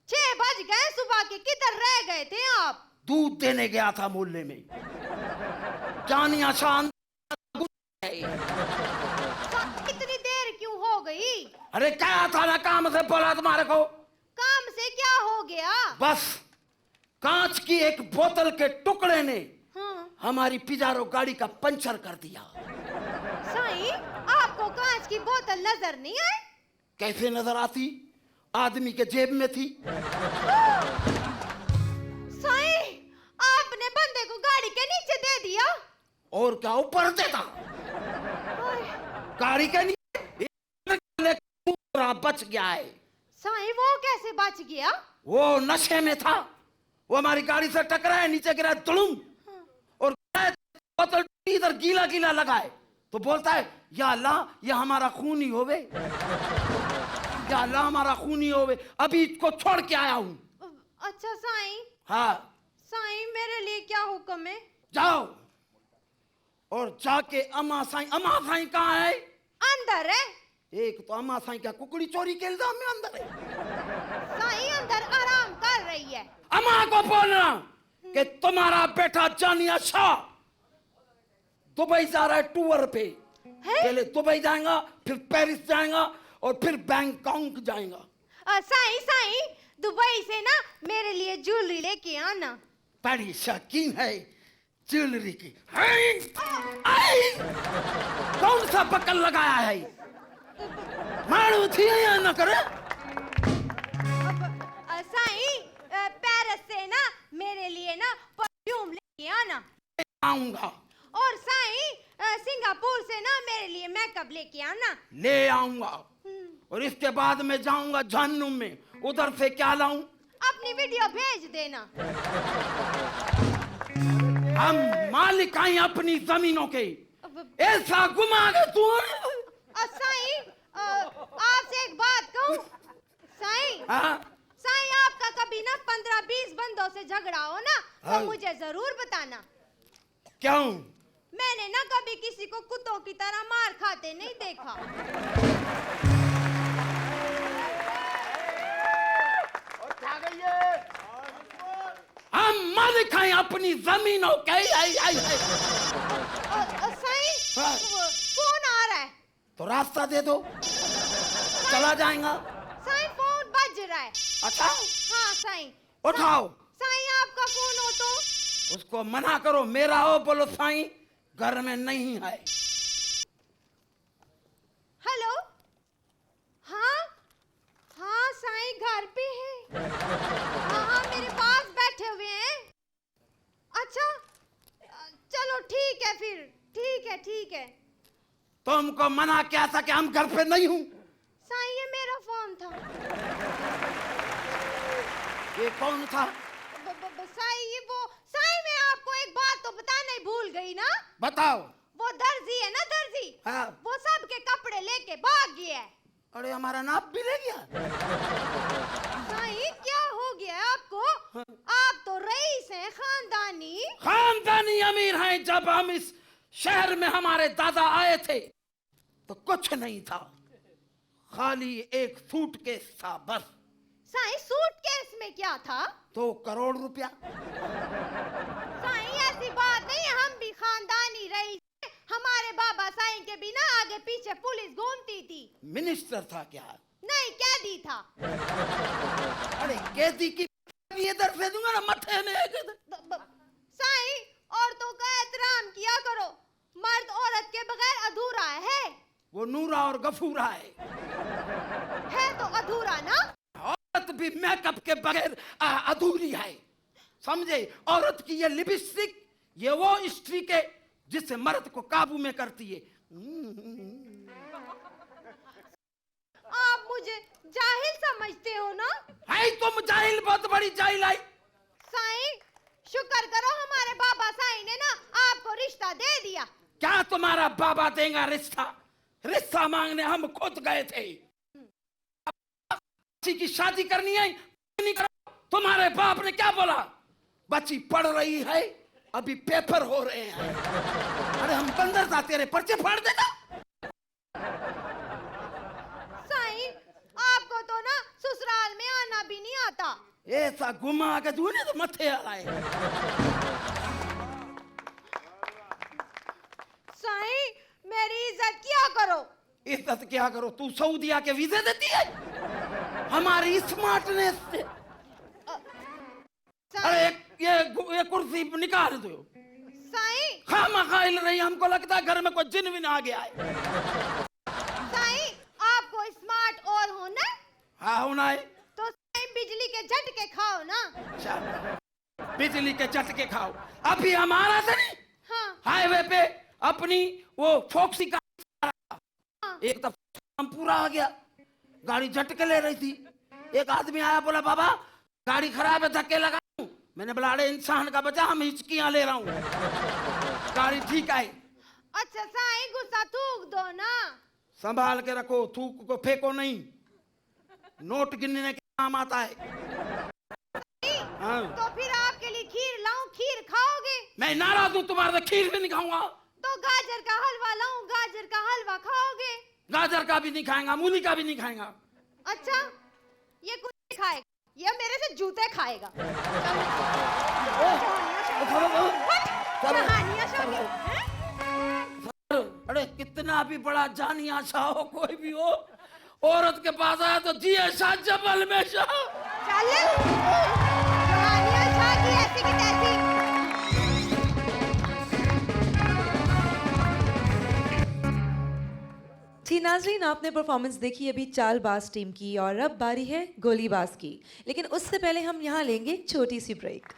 6 बज गए सुबह के, किधर रह गए थे आप? दूध देने गया था मोहल्ले में। जानिया शान इतनी देर क्यों हो गई? अरे क्या था ना, काम से बोला तुम्हारे को? काम से क्या हो गया? बस कांच की एक बोतल के टुकड़े ने हाँ। हमारी पिजारो गाड़ी का पंचर कर दिया। साईं आपको कांच की बोतल नजर नहीं आई? कैसे नजर आती? आदमी के जेब में थी। साईं आपने बंदे को गाड़ी के नीचे दे दिया। और क्या ऊपर देता? गाड़ी के नीचे बच गया है। साईं वो कैसे बच गया? वो नशे में था, वो हमारी गाड़ी से टकराया, नीचे गिरा तुलुम, और बोतल इधर गीला गीला लगाए तो बोलता है या अल्लाह ये हमारा खून ही होवे, या अल्लाह हमारा खून ही होवे। अभी इसको छोड़ के आया हूँ। अच्छा साईं। हाँ साईं मेरे लिए क्या हुक्म है? जाओ और जाके अम्मा साईं कहाँ है? अंदर है। एक तो अम्मा साईं क्या कुकड़ी चोरी के इल्जाम में अंदर है। साईं अंदर आराम कर रही है। अम्मा को बोलना कि तुम्हारा बेटा जानिया शाह दुबई जा रहा है टूर पे। पहले दुबई जाएगा, फिर पेरिस जाएगा और फिर बैंकॉक जाएगा। साईं दुबई से ना मेरे लिए ज्वेलरी लेके आना। बड़ी शौकीन है ज्वेलरी की। कौन सा बकल लगाया है? मारू थी या न करे? साईं पेरिस से ना मेरे लिए ना परफ्यूम लेके आना। आऊंगा। और साईं सिंगापुर से ना मेरे लिए मेकअप लेके आना। ले आऊंगा। और इसके बाद मैं जाऊंगा जहन्नुम में, उधर से क्या लाऊं? अपनी वीडियो भेज देना। हम मालिक हैं अपनी जमीनों के, ऐसा घुमा दे तू। साईं आपसे एक बात कहूं? साईं साईं आपका कभी ना 15-20 बंदों से झगड़ा हो ना तो मुझे जरूर बताना। क्यों? मैंने ना कभी किसी को कुत्तों की तरह मार खाते नहीं देखा। हम मालिक हैं अपनी जमीनों के। साईं फोन आ रहा है। तो रास्ता दे दो, चला जाएगा। साईं फोन बज रहा है। अच्छा हाँ साईं। उठाओ। साईं आपका फोन हो तो? उसको मना करो, मेरा हो, बोलो साईं घर में नहीं है। हेलो। हाँ हाँ साईं घर पे है। हाँ मेरे पास बैठे हुए हैं। अच्छा चलो ठीक है फिर, ठीक है। तुमको मना क्या था कि हम घर पे नहीं हूँ? साईं ये मेरा फोन था। ये कौन था? साईं ये वो। साईं मैं आपको एक बात तो बताना ही भूल गई ना। बताओ। वो दर्जी है ना, दर्जी। हाँ। वो सबके कपड़े लेके भाग गया है। अरे हमारा नाप भी ले गया। साईं क्या हो गया आपको? आप तो रईस हैं, खानदानी अमीर हैं। जब हम इस शहर में हमारे दादा आए थे तो कुछ नहीं था, खाली एक सूटकेस था बस। साईं सूटकेस में क्या था? 2 करोड़ रुपया। साईं ऐसी बात नहीं, हम भी खानदानी रईस हैं। हमारे बाबा साईं के बिना आगे पीछे पुलिस घूमती थी। मिनिस्टर था क्या? नहीं कैदी था। अरे कैदी की इधर से दूंगा ना मथे में। साईं औरतों का एहतराम किया करो, मर्द औरत के बगैर अधूरा है। वो नूरा और गफूरा है तो अधूरा ना। औरत भी मेकअप के बगैर अधूरी है। समझे? औरत की ये लिपस्टिक, ये वो स्ट्रीक है जिससे मर्द को काबू में करती है। आप मुझे जाहिल समझते हो ना? है तुम जाहिल, बहुत बड़ी जाहिल आई। साईं, शुक्र करो हमारे बाबा साईं ने ना आपको रिश्ता दे दिया। क्या तुम्हारा बाबा देगा रिश्ता? रिश्ता मांगने हम खुद गए थे। बच्ची की शादी करनी है, नहीं करो। तुम्हारे बाप ने क्या बोला? बच्ची पढ़ रही है, अभी पेपर हो रहे हैं। अरे हम बंदर था, तेरे पर्चे फाड़ देगा। साईं, आपको तो ना ससुराल में आना भी नहीं आता। ऐसा घुमा के तूने तो मथे आ रहा है। साईं, मेरी इज्जत किया करो। इज्जत क्या करो? तू सऊदिया के वीजे देती है हमारी स्मार्टनेस से। अरे ये कुर्सी निकाल दो। साईं, खामा हिल रही, हमको लगता है घर में कोई जिन विन आ गया है। साईं, आपको स्मार्ट और होना है? हाँ होना है। तो साईं बिजली के झटके खाओ ना। अच्छा, बिजली के झटके खाओ। अभी हमारा से नहीं, हाँ। हाईवे पे अपनी वो फोक्सी का एक दफा हम पूरा आ गया, गाड़ी झटके ले रही थी। एक आदमी आया, बोला बाबा गाड़ी खराब है, धक्के लगा। मैंने बोला अरे इंसान का बचा, हम हिचकियां ले रहा हूँ। गाड़ी ठीक आई। अच्छा साईं, गुस्सा थूक दो ना। संभाल के रखो, थूक को फेंको नहीं, नोट गिनने के काम आता है। हाँ। तो फिर आपके लिए खीर लाऊं? खीर खाओगे? मैं नाराज हूँ तुम्हारे से, खीर भी नहीं खाऊंगा। तो गाजर का हलवा लाऊं? गाजर का हलवा खाओगे? गाजर का भी नहीं खाएगा, मूली का भी नहीं खाएगा। अच्छा, ये कुछ नहीं खाएगा, ये मेरे से जूते खाएगा। कहानियां शुरू। अरे कितना भी बड़ा जानिया शाह हो, कोई भी हो, औरत के पास आया तो जिए शाह जबल में शाह। चल, कहानियां शाह की ऐसी की तैसी। जी नाजरीन, आपने परफॉर्मेंस देखी अभी चालबाज टीम की, और अब बारी है गोलीबाज की। लेकिन उससे पहले हम यहाँ लेंगे एक छोटी सी ब्रेक।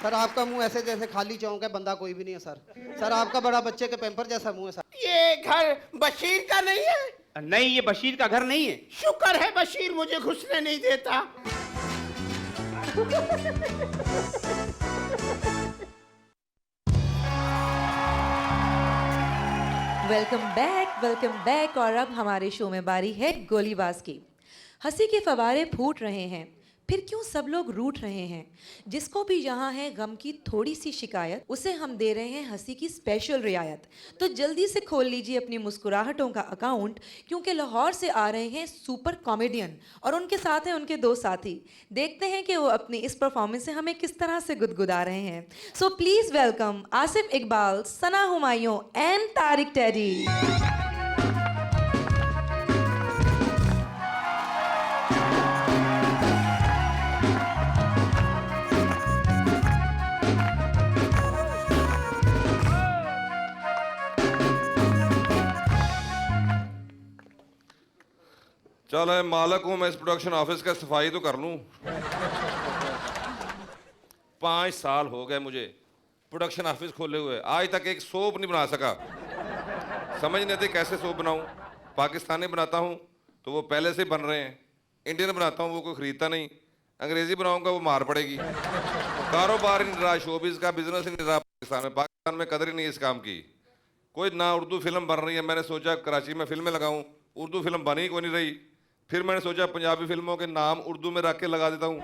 सर आपका मुंह ऐसे जैसे खाली चौंक है, बंदा कोई भी नहीं है सर। सर आपका बड़ा बच्चे के पैम्पर जैसा मुंह है सर। ये घर बशीर का नहीं है? नहीं, ये बशीर का घर नहीं है। शुक्र है बशीर मुझे घुसने नहीं देता। Welcome back. और अब हमारे शो में बारी है गोलीबाज की। हंसी के फवारे फूट रहे हैं, फिर क्यों सब लोग रूठ रहे हैं? जिसको भी यहाँ है गम की थोड़ी सी शिकायत, उसे हम दे रहे हैं हंसी की स्पेशल रियायत। तो जल्दी से खोल लीजिए अपनी मुस्कुराहटों का अकाउंट, क्योंकि लाहौर से आ रहे हैं सुपर कॉमेडियन और उनके साथ हैं उनके दो साथी। देखते हैं कि वो अपनी इस परफॉर्मेंस से हमें किस तरह से गुदगुदा रहे हैं। So please welcome Asif Iqbal, Sana Humayun and Tariq teddy. चल मालक हूं मैं इस प्रोडक्शन ऑफिस का, सफाई तो कर लूं। 5 साल हो गए मुझे प्रोडक्शन ऑफिस खोले हुए, आज तक एक सोप नहीं बना सका। समझ नहीं आती कैसे सोप बनाऊं। पाकिस्तानी बनाता हूं तो वो पहले से बन रहे हैं, इंडियन बनाता हूं वो कोई खरीदता नहीं, अंग्रेजी बनाऊंगा वो मार पड़ेगी। कारोबार ही नहीं रहा, शोबिज़ का बिजनेस ही नहीं रहा पाकिस्तान में कदर ही नहीं इस काम की। कोई ना उर्दू फिल्म बन रही है, मैंने सोचा कराची में फिल्में लगाऊं, उर्दू फिल्म बनी कोई नहीं रही। फिर मैंने सोचा पंजाबी फिल्मों के नाम उर्दू में रख के लगा देता हूँ।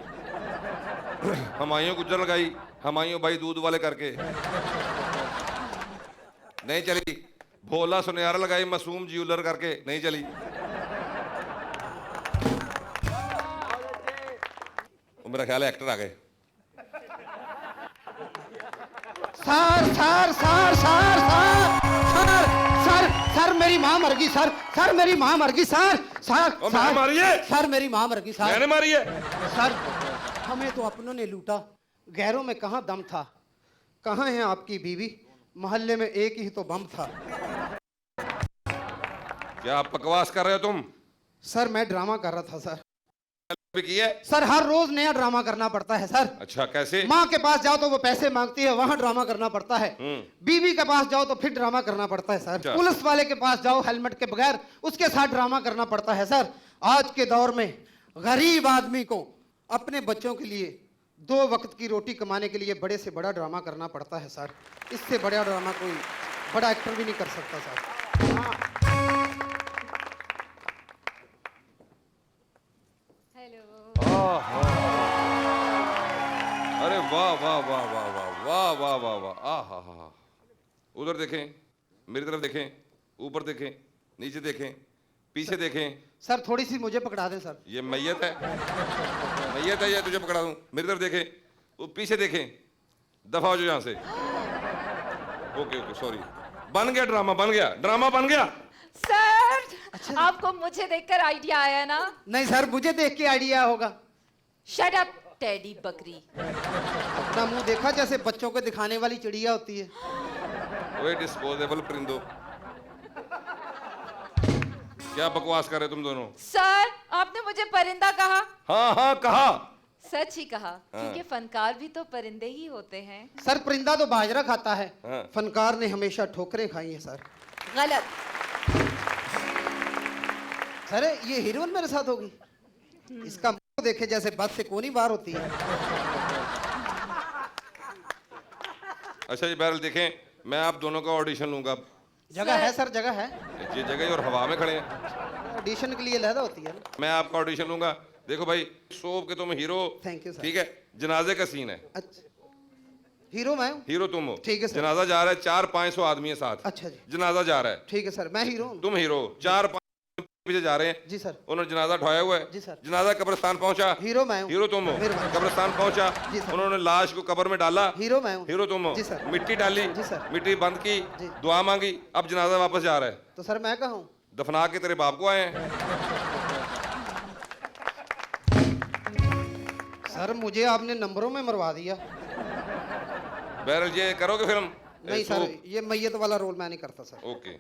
हमायूं गुज्जर लगाई, हमायूं भाई दूध वाले करके, नहीं चली। भोला सुनियारा लगाई, मासूम ज्वेलर करके, नहीं चली। मेरा ख्याल है एक्टर आ गए। Sir sir sir sir sir sir sir मेरी माँ मर गई सर। सर मेरी माँ मर गई सर। सर मैंने मारी है? सर मेरी माँ मर गई सर। मैंने मारी है? सर हमें तो अपनों ने लूटा, गैरों में कहाँ दम था। कहाँ है आपकी बीवी? मोहल्ले में एक ही तो बम था। क्या बकवास कर रहे हो तुम? सर मैं ड्रामा कर रहा था सर। भी की है? सर हर रोज नया ड्रामा करना पड़ता है सर। अच्छा, कैसे? माँ के पास जाओ तो वो पैसे मांगती है, वहां ड्रामा करना पड़ता है। बीवी के पास जाओ तो फिर ड्रामा करना पड़ता है सर। अच्छा। पुलिस वाले के पास जाओ हेलमेट के बगैर, उसके साथ ड्रामा करना पड़ता है सर। आज के दौर में गरीब आदमी को अपने बच्चों के लिए 2 वक्त की रोटी कमाने के लिए बड़े से बड़ा ड्रामा करना पड़ता है सर। इससे बड़ा ड्रामा कोई बड़ा एक्टर भी नहीं कर सकता सर। अरे वाह वाह वाह वाह वाह वाह वाह वाह वाह, आ हा हा। उधर देखें, मेरी तरफ देखें, ऊपर देखें, नीचे देखें, पीछे देखें। सर थोड़ी सी मुझे पकड़ा दें सर। ये मैयत है, मैयत है, ये तुझे पकड़ा दूं। मेरी तरफ देखें, वो पीछे देखें, दफा हो जो यहाँ से। Okay okay, sorry. बन गया ड्रामा, बन गया ड्रामा, बन गया। सर आपको मुझे देखकर आइडिया आया ना? नहीं सर, मुझे देख के आइडिया होगा। शट अप टेडी बकरी। अपना मुंह देखा जैसे बच्चों को दिखाने वाली चिड़िया होती है। ओए डिस्पोजेबल परिंदो, क्या बकवास कर रहे तुम दोनों? सर आपने मुझे परिंदा कहा? हाँ हाँ कहा। सच ही कहा, क्योंकि फनकार भी तो परिंदे ही होते हैं। सर परिंदा तो बाजरा खाता है, हाँ। फनकार ने हमेशा ठोकरें खाई हैं सर। गलत। सर ये हीरोइन मेरे साथ होगी, इसका मुंह देखे जैसे बस से कोनी बाहर होती है। अच्छा जी, बहरहाल देखें, मैं आप दोनों का ऑडिशन लूंगा। जगह है सर, जगह है। ये जगह ही और हवा में खड़े हैं। ऑडिशन के लिए लहदा होती है ना। मैं आपका ऑडिशन लूंगा। देखो भाई, सोप के तुम हीरो। Thank you sir. ठीक है, जनाजे का सीन है। अच्छा हीरो मैं हूँ? हीरो तुम हो। ठीक है सर। जनाजा जा रहा है, 400-500 आदमी है साथ। अच्छा जी, जनाजा जा रहा है, ठीक है सर, मैं हीरो हूँ। तुम हीरो। 4-5 पीछे जा रहे हैं जी सर। उन्होंने जनाजा उठाया हुआ है। जी सर। जनाजा कब्रिस्तान पहुंचा, हीरो मैं हूँ। हीरो तुम हो। मेहरबानी। कब्रिस्तान पहुंचा, जी सर। उन्होंने लाश को कब्र में डाला, हीरो मैं हूँ। हीरो तुम हो। जी सर। मिट्टी डाली, जी सर। मिट्टी बंद की, जी। दुआ मांगी, अब जनाजा वापस जा रहा है। तो सर मैं कहाँ हूँ? दफना के तेरे बाप को आए हैं। सर मुझे आपने नंबरों में मरवा दिया। बहरहाल ये करोगे फिल्म? नहीं सर, ये मैयत वाला रोल मैं नहीं करता सर। ओके।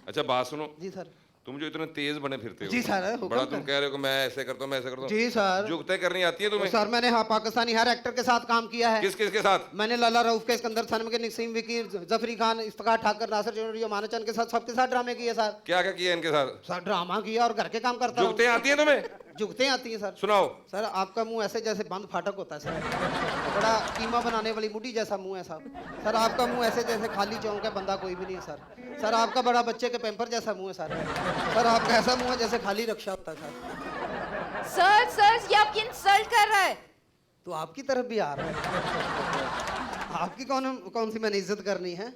अच्छा बात सुनो, जी सर। तुम जो इतने तेज बने फिरते हो। जी सर, हुक्म बड़ा कर। तुम कह रहे हो कि मैं ऐसे करता हूँ, मैं ऐसे करता हूँ। जी सर। जुगते करनी आती है तुम्हें? सर मैंने हाँ पाकिस्तानी हर एक्टर के साथ काम किया है। किस किस के साथ? मैंने लाला रऊफ के, सिकंदर सनम के, नसीम विकी, जफरी खान, इफ्तिखार ठाकर, नासिर जौहरी, मानचंद के साथ, सबके साथ ड्रामे किए सर। क्या क्या किया इनके साथ? सर ड्रामा किया और घर के काम करता हूँ। जुगते आती है तुम्हें? जुगते आती हैं सर। सुनाओ। सर आपका मुंह ऐसे जैसे बंद फाटक होता है सर, बड़ा कीमा बनाने वाली मुट्ठी जैसा मुंह है साहब। सर आपका मुंह ऐसे जैसे खाली चौंक है, बंदा कोई भी नहीं है सर। सर आपका बड़ा बच्चे के पैम्पर जैसा मुंह है सर। सर आपका ऐसा मुंह है जैसे खाली रक्षा होता है सर। सर ये आपकी इंसल्ट कर रहा है। तो आपकी तरफ भी आ रहा है। आपकी कौन सी मैंने इज्जत करनी है?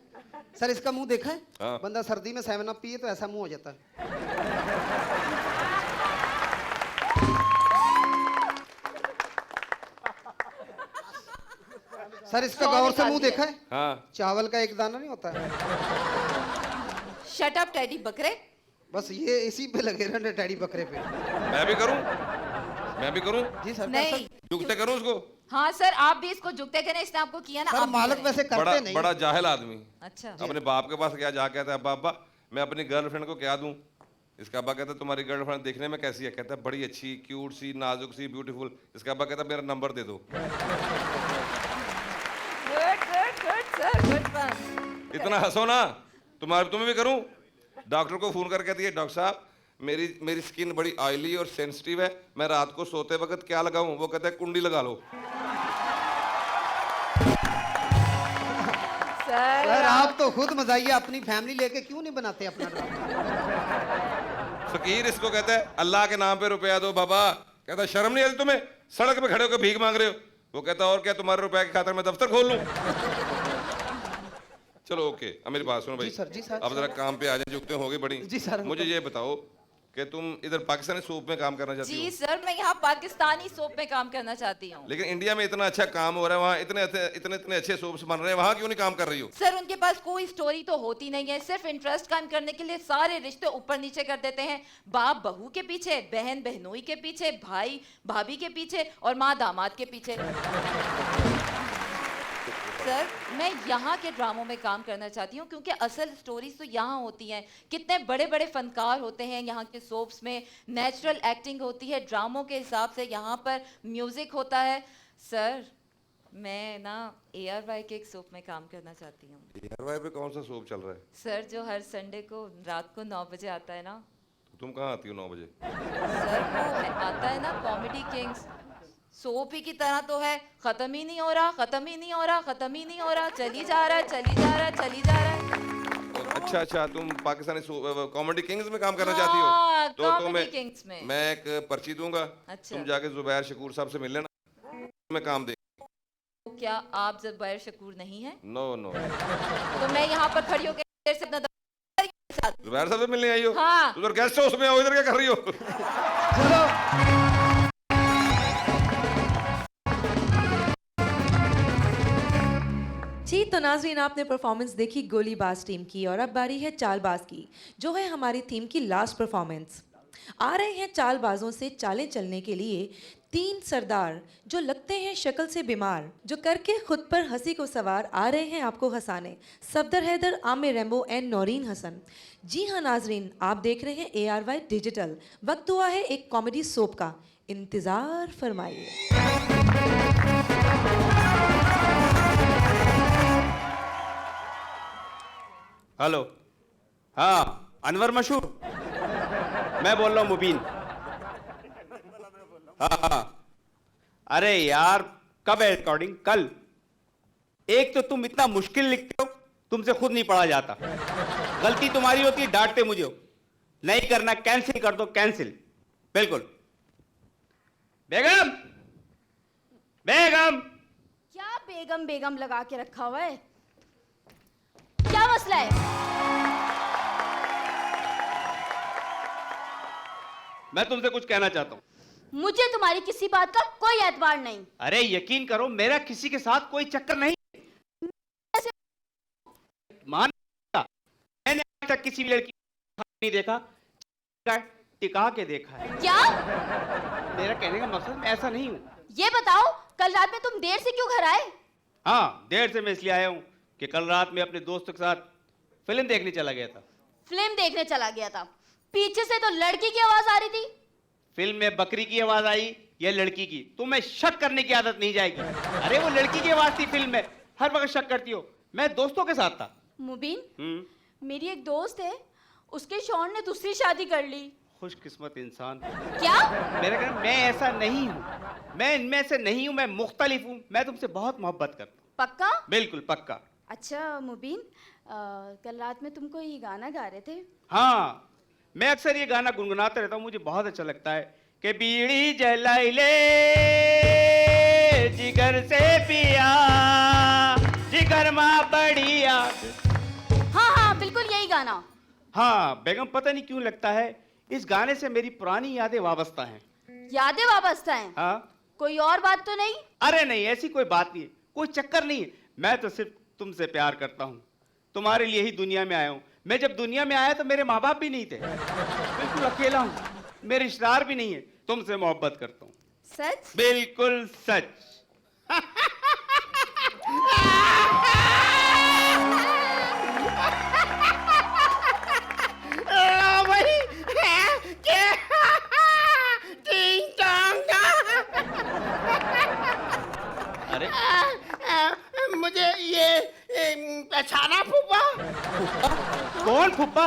सर इसका मुंह देखा है? हाँ। बंदा सर्दी में 7 अप पिए तो ऐसा मुंह हो जाता है। सर इसका गौर से मुंह देखा है? हाँ। चावल का एक दाना नहीं होता है। शट अप टेडी बकरे। बस ये इसी पे लगे रहने टैडी बकरे पे। मैं भी करूं? मैं भी करूं? जी सर। नहीं। जुगते करूं उसको? हाँ सर आप भी इसको झुकते करें, इसने आपको किया ना। सर आप मालक करें। वैसे करते बड़ा नहीं। बड़ा जाहिल आदमी। अच्छा। अपने बाप के पास क्या जा कहता है, अब्बा मैं अपनी गर्लफ्रेंड को क्या दूं? इसका अब्बा कहता है तुम्हारी गर्लफ्रेंड देखने में कैसी है? कहता है बड़ी अच्छी, क्यूट सी, नाजुक सी, ब्यूटीफुल। इसका अब्बा कहता है मेरा नंबर दे दो। Good sir, good fun. इतना हंसो ना, तुम्हें भी करूं? डॉक्टर को फोन करके कहती है डॉक्टर साहब मेरी स्किन बड़ी ऑयली और सेंसिटिव है, मैं रात को सोते वक्त क्या लगाऊं? वो कहता है कुंडी लगा लो। सर आप तो खुद मजाइया अपनी फैमिली लेके क्यों नहीं बनाते अपना ड्रामा? फकीर इसको कहता है अल्लाह के नाम पे रुपया दो बाबा। कहता है शर्म नहीं आती तुम्हें? सड़क पे खड़े होकर भीख मांग रहे हो। वो कहता है और क्या, तुम्हारे रुपए की खातिर मैं दफ्तर खोल लूं? चलो ओके, अब मेरी बात सुनो भाई। जी सर, जी सर। अब जरा काम पे आ जाए, जुगते होगी बड़ी। जी सर। मुझे ये बताओ कि तुम इधर पाकिस्तानी सूप में काम करना चाहती जी हो? सर मैं यहाँ पाकिस्तानी सोप में काम करना चाहती हूँ। लेकिन इंडिया में इतना अच्छा काम हो रहा है, वहाँ इतने अच्छे सूप्स बन रहे हैं, वहाँ क्यों नहीं काम कर रही हो? सर उनके पास कोई स्टोरी तो होती नहीं है, सिर्फ इंटरेस्ट कायम करने के लिए सारे रिश्ते ऊपर नीचे कर देते हैं। बाप बहू के पीछे, बहन बहनोई के पीछे, भाई भाभी के पीछे और माँ दामाद के पीछे। सर मैं यहाँ के ड्रामों में काम करना चाहती हूँ क्योंकि असल स्टोरीज तो यहाँ होती हैं। कितने बड़े बड़े फनकार होते हैं यहाँ के सोप्स में, नेचुरल एक्टिंग होती है, ड्रामों के हिसाब से यहाँ पर म्यूजिक होता है। सर मैं ना ARY के एक सोप में काम करना चाहती हूँ। ARY पे कौन सा सोप चल रहा है? सर जो हर संडे को रात को 9 बजे आता है ना। तुम कहाँ आती हो 9 बजे? सर वो आता है ना कॉमेडी किंग्स, सोप ही की तरह तो है, खत्म ही नहीं हो रहा, खत्म ही नहीं हो रहा, खत्म ही नहीं हो रहा, चली जा रहा है, चली जा रहा है, चली जा रहा है। अच्छा अच्छा, तुम पाकिस्तानी कॉमेडी किंग्स में काम करना हाँ, चाहती हो? तो कॉमेडी किंग्स में। मैं एक पर्ची दूंगा। अच्छा। तुम जाके जुबैर शकूर साहब से मिल लेना, मैं काम दे। तो क्या आप जुबैर शकूर नहीं है? No no. तो मैं यहाँ पर खड़ी होकर देर से अपना जुबैर साहब से मिलने आई हो? हाँ। उधर गेस्ट हाउस में हो, इधर क्या कर रही हो? जी तो नाजरीन, आपने परफॉर्मेंस देखी गोलीबाज टीम की और अब बारी है चालबाज की, जो है हमारी थीम की लास्ट परफॉर्मेंस। आ रहे हैं चालबाजों से चालें चलने के लिए 3 सरदार जो लगते हैं शक्ल से बीमार, जो करके खुद पर हंसी को सवार आ रहे हैं आपको हंसाने। Safdar Haider, Aamir Rambo and Naureen Hasan. जी हाँ नाजरीन, आप देख रहे हैं ARY डिजिटल। वक्त हुआ है एक कॉमेडी सोप का, इंतज़ार फरमाइए। हेलो, हाँ अनवर मशहूर, मैं बोल रहा हूँ मुबीन। हाँ, अरे यार कब है रिकॉर्डिंग? कल। एक तो तुम इतना मुश्किल लिखते हो, तुमसे खुद नहीं पढ़ा जाता। गलती तुम्हारी होती है, डांटते मुझे हो। नहीं करना, कैंसिल कर दो, कैंसिल। बिल्कुल। बेगम, बेगम। क्या बेगम बेगम लगा के रखा हुआ है? क्या मसला है? मैं तुमसे कुछ कहना चाहता हूँ। मुझे तुम्हारी किसी बात का कोई एतबार नहीं। अरे यकीन करो, मेरा किसी के साथ कोई चक्कर नहीं। मान, मैंने आज तक किसी लड़की को नहीं देखा, टिका के देखा है। क्या? मेरा कहने का मकसद मैं ऐसा नहीं हूँ। ये बताओ, कल रात में तुम देर से क्यों घर आए? हाँ, देर से मैं इसलिए आया हूँ कि कल रात में अपने दोस्तों के साथ फिल्म देखने चला गया था। फिल्म देखने चला गया था? पीछे से तो लड़की की आवाज आ रही थी। फिल्म में बकरी की आवाज आई या लड़की की, तुम्हें शक करने की आदत नहीं जाएगी। अरे वो लड़की की आवाज थी फिल्म में, हर वक्त शक करती हो। मैं दोस्तों के साथ था। मुबीन, मेरी एक दोस्त है, उसके शौहर ने दूसरी शादी कर ली। खुशकिस्मत इंसान। क्या? मेरा कहना, मैं ऐसा नहीं हूँ, मैं इनमें से नहीं हूँ, मैं मुख्तलिफ हूँ। मैं तुमसे बहुत मोहब्बत करता हूँ। पक्का? बिल्कुल पक्का। अच्छा मुबीन, कल रात में तुम कोई गाना गा रहे थे? हाँ, मैं अक्सर ये गाना गुनगुनाता रहता हूँ, मुझे बहुत अच्छा लगता है कि बीड़ी जलाई ले जिगर से पिया, जिगर माँ बड़ी याद। हाँ हाँ, बिल्कुल यही गाना। हाँ बेगम, पता नहीं क्यों लगता है इस गाने से मेरी पुरानी यादें वाबस्ता हैं। यादें वाबस्ता हैं? हाँ। कोई और बात तो नहीं? अरे नहीं, ऐसी कोई बात नहीं है, कोई चक्कर नहीं है। मैं तो सिर्फ तुमसे प्यार करता हूँ, तुम्हारे लिए ही दुनिया में आया हूँ। मैं जब दुनिया में आया तो मेरे माँ बाप भी नहीं थे, बिल्कुल अकेला हूँ, मेरे रिश्तेदार भी नहीं है। तुमसे मोहब्बत करता हूँ। सच? बिल्कुल सच। अरे मुझे ये पहचाना फूफा? कौन फूफा?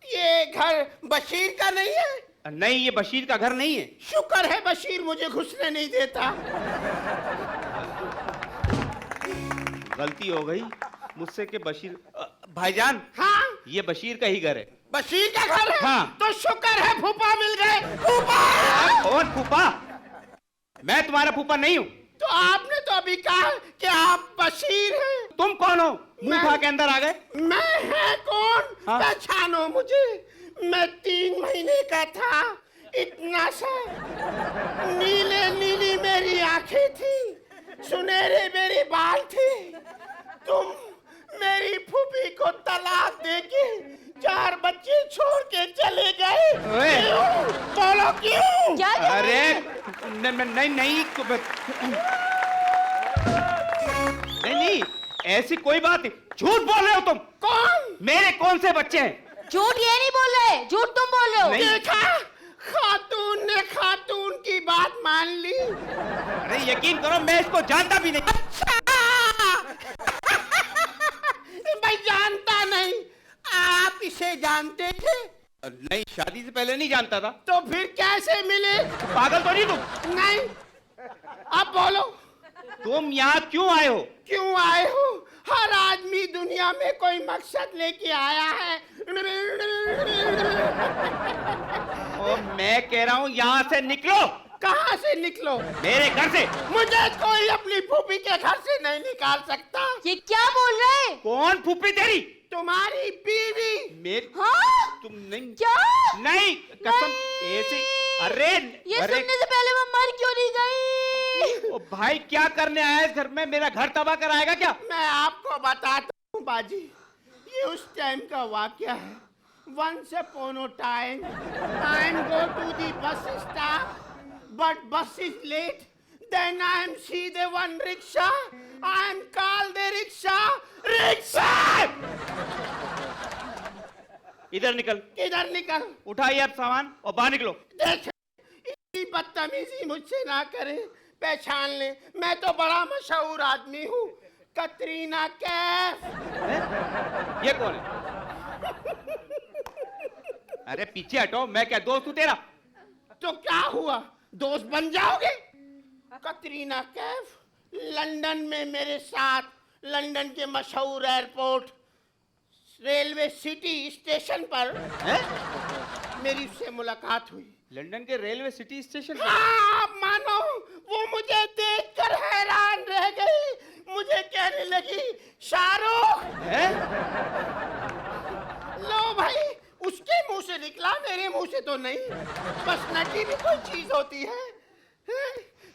ये घर बशीर का नहीं है? नहीं, ये बशीर का घर नहीं है। शुक्र है बशीर मुझे घुसने नहीं देता। गलती हो गई मुझसे कि बशीर भाईजान। हाँ, ये बशीर का ही घर है। बशीर का घर है? हाँ। तो शुक्र है फूफा मिल गए। फूफा! कौन फूफा? मैं तुम्हारा फूफा नहीं हूँ। तो आपने तो अभी कहा कि आप बशीर हैं। तुम कौन हो? मुंह खा के अंदर आ गए। मैं है कौन? हाँ? पहचानो मुझे। मैं 3 महीने का था, इतना सा, नीले नीली मेरी आंखें थी, सुनहरे मेरे बाल थे। तुम मेरी फूफी को तलाक देके 4 बच्चे छोड़ के चले गए। क्यों? बोलो क्यों? क्या? अरे नहीं नहीं नहीं नहीं, ऐसी कोई बात नहीं। झूठ बोल रहे हो तुम। कौन? मेरे कौन से बच्चे हैं? झूठ ये नहीं बोल रहे, झूठ तुम बोल रहे हो। देखा, खातून ने खातून की बात मान ली। अरे यकीन करो मैं इसको जानता भी नहीं। भाई जानता नहीं, आप इसे जानते थे? नहीं, शादी से पहले नहीं जानता था। तो फिर कैसे मिले? पागल तो नहीं तुम? नहीं, अब बोलो तुम यहाँ क्यों आए हो? क्यों आए हो? हर आदमी दुनिया में कोई मकसद लेके आया है। और मैं कह रहा हूँ यहाँ से निकलो। कहाँ से निकलो? मेरे घर से। मुझे कोई अपनी फूफी के घर से नहीं निकाल सकता। ये क्या बोल रहे? कौन फूफी तेरी? तुम्हारी बीवी। मेरी? हाँ? तुम नहीं? क्या? नहीं, कसम ऐसे। अरे ये सुनने से पहले वो मर क्यों नहीं गई? ओ भाई क्या करने आया इस घर में? मेरा घर तबाह कराएगा क्या? मैं आपको बताता हूँ बाजी, ये उस टाइम का वाकया है। Once upon a time, I am go to the bus stop, but bus is late. Then I am see the one rickshaw. I am call the rickshaw. Rickshaw! इधर निकल। किधर निकल? उठाइए अब सामान और बाहर निकलो। देख, इतनी बदतमीजी मुझसे ना करे। पहचान ले, मैं तो बड़ा मशहूर आदमी हूँ। कतरीना कैफ। ये कौन है? अरे पीछे हटो, मैं क्या दोस्त हूँ तेरा? तो क्या हुआ, दोस्त बन जाओगे? कतरीना कैफ लंदन में मेरे साथ, लंदन के मशहूर एयरपोर्ट रेलवे सिटी स्टेशन पर मेरी उससे मुलाकात हुई। लंदन के रेलवे सिटी स्टेशन पर? हाँ, आप मानो वो मुझे देखकर हैरान रह गई। मुझे कहने लगी, शाहरुख। लो भाई, उसके मुंह से निकला, मेरे मुंह से तो नहीं। पर्सनैलिटी भी कोई चीज होती है।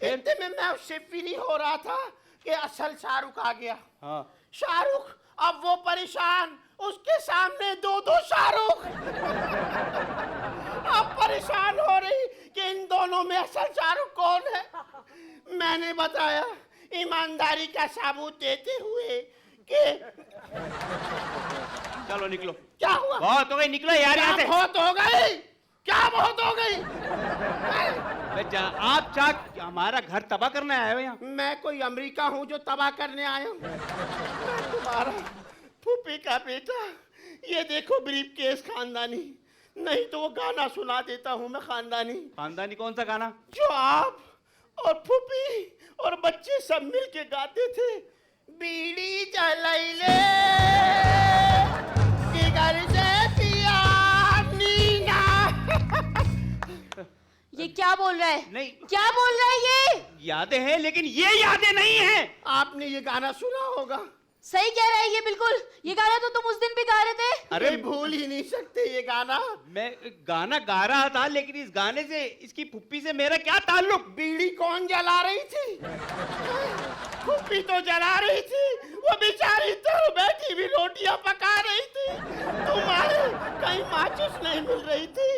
इतने में मैं उससे फ्री हो रहा था कि असल शाहरुख आ गया। हाँ। शाहरुख, अब वो परेशान, उसके सामने दो दो शाहरुख। अब परेशान हो रही कि इन दोनों में असल शाहरुख कौन है। मैंने बताया ईमानदारी का सबूत देते हुए कि चलो निकलो। क्या हुआ? बहुत हो गई, निकलो यार यहाँ से। बहुत हो गई? क्या बहुत हो गई? आप चाह हमारा घर तबाह करने आए हो यहाँ? मैं कोई अमेरिका हूँ जो तबाह करने आया हूँ? मैं तुम्हारा फूफी का बेटा। ये देखो ब्रीफ केस खानदानी, नहीं तो वो गाना सुना देता हूँ मैं खानदानी। खानदानी कौन सा गाना? जो आप और फूफी और बच्चे सब मिल के गाते थे। बीड़ी जलाइले कि घर से पिया नीना। ये क्या बोल रहा है? नहीं, क्या बोल रहा है ये? यादें हैं लेकिन ये यादें नहीं हैं। आपने ये गाना सुना होगा। सही कह रहा है ये बिल्कुल। ये गाना तो तुम उस दिन भी गा रहे थे। अरे भूल ही नहीं सकते ये गाना। मैं गाना गा रहा था लेकिन इस गाने से इसकी फुप्पी से मेरा क्या ताल्लुक? बीड़ी कौन जला रही थी? फुप्पी तो जला रही थी, वो बेचारी तो बैठी भी रोटियां पका रही थी। तुम्हारे कहीं माचिस नहीं मिल रही थी,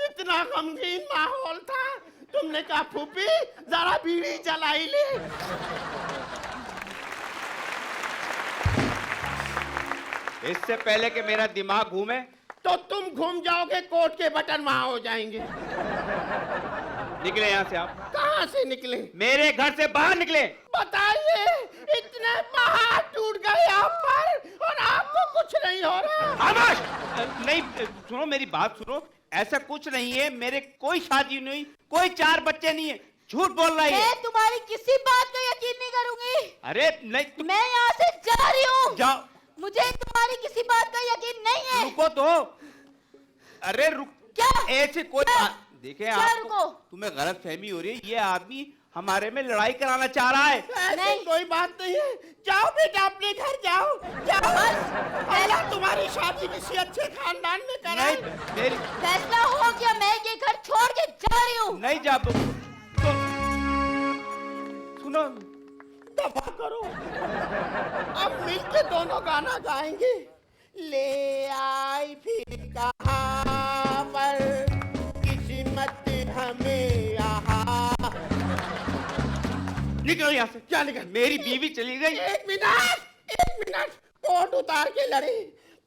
इतना गमगीन माहौल था। तुमने कहा फुप्पी जरा बीड़ी जलाई ले। इससे पहले कि मेरा दिमाग घूमे तो तुम घूम जाओगे, कोर्ट के बटन वहां हो जाएंगे। निकले यहाँ से आप। कहाँ से निकले? मेरे घर से बाहर निकले। बताइए, इतने पहाड़ टूट गए आप पर और आपको कुछ नहीं हो रहा? खामोश! नहीं, सुनो मेरी बात सुनो। ऐसा कुछ नहीं है, मेरे कोई शादी नहीं, कोई 4 बच्चे नहीं है। झूठ बोल रही है। मैं तुम्हारी किसी बात का यकीन नहीं करूंगी। अरे नहीं, मैं यहाँ से जा रही हूँ। जाओ। मुझे तुम्हारी किसी बात का यकीन नहीं है। रुको तो। अरे रुक। क्या? ऐसे कोई देखे क्या आपको, रुको? तुम्हें गलत फहमी हो रही है। ये आदमी हमारे में लड़ाई कराना चाह रहा है। ऐसी कोई बात नहीं है। जाओ बेटा, अपने घर जाओ। जाओ। अल्लाह तुम्हारी शादी किसी अच्छे खानदान में कराए। मेरी फैसला हो गया, मैं ये घर छोड़ के जा रही हूँ। नहीं जा। तो सुनो, दफा करो। अब मिलके दोनों गाना गाएंगे। ले आई फिर कहाँ पर किस्मत हमें निकलो यहाँ से। क्या निकल? मेरी बीवी चली गई। एक मिनट, एक मिनट, कोट उतार के लड़े,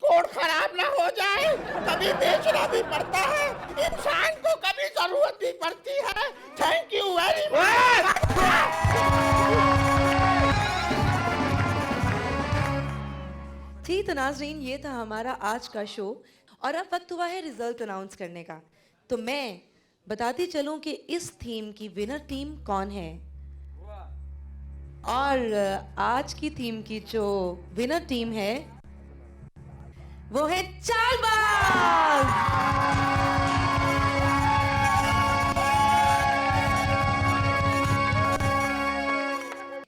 कोट खराब ना हो जाए, कभी बेचना भी पड़ता है, इंसान को कभी जरूरत भी पड़ती है। Thank you very much. जी तो नाजरीन, ये था हमारा आज का शो और अब वक्त हुआ है रिजल्ट अनाउंस करने का। तो मैं बताती चलूं कि इस थीम की विनर टीम कौन है। और आज की थीम की जो विनर टीम है वो है चालबाज।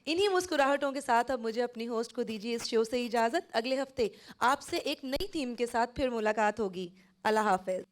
इन्हीं मुस्कुराहटों के साथ अब मुझे अपनी होस्ट को दीजिए इस शो से इजाजत। अगले हफ्ते आपसे एक नई थीम के साथ फिर मुलाकात होगी। अल्लाह हाफिज।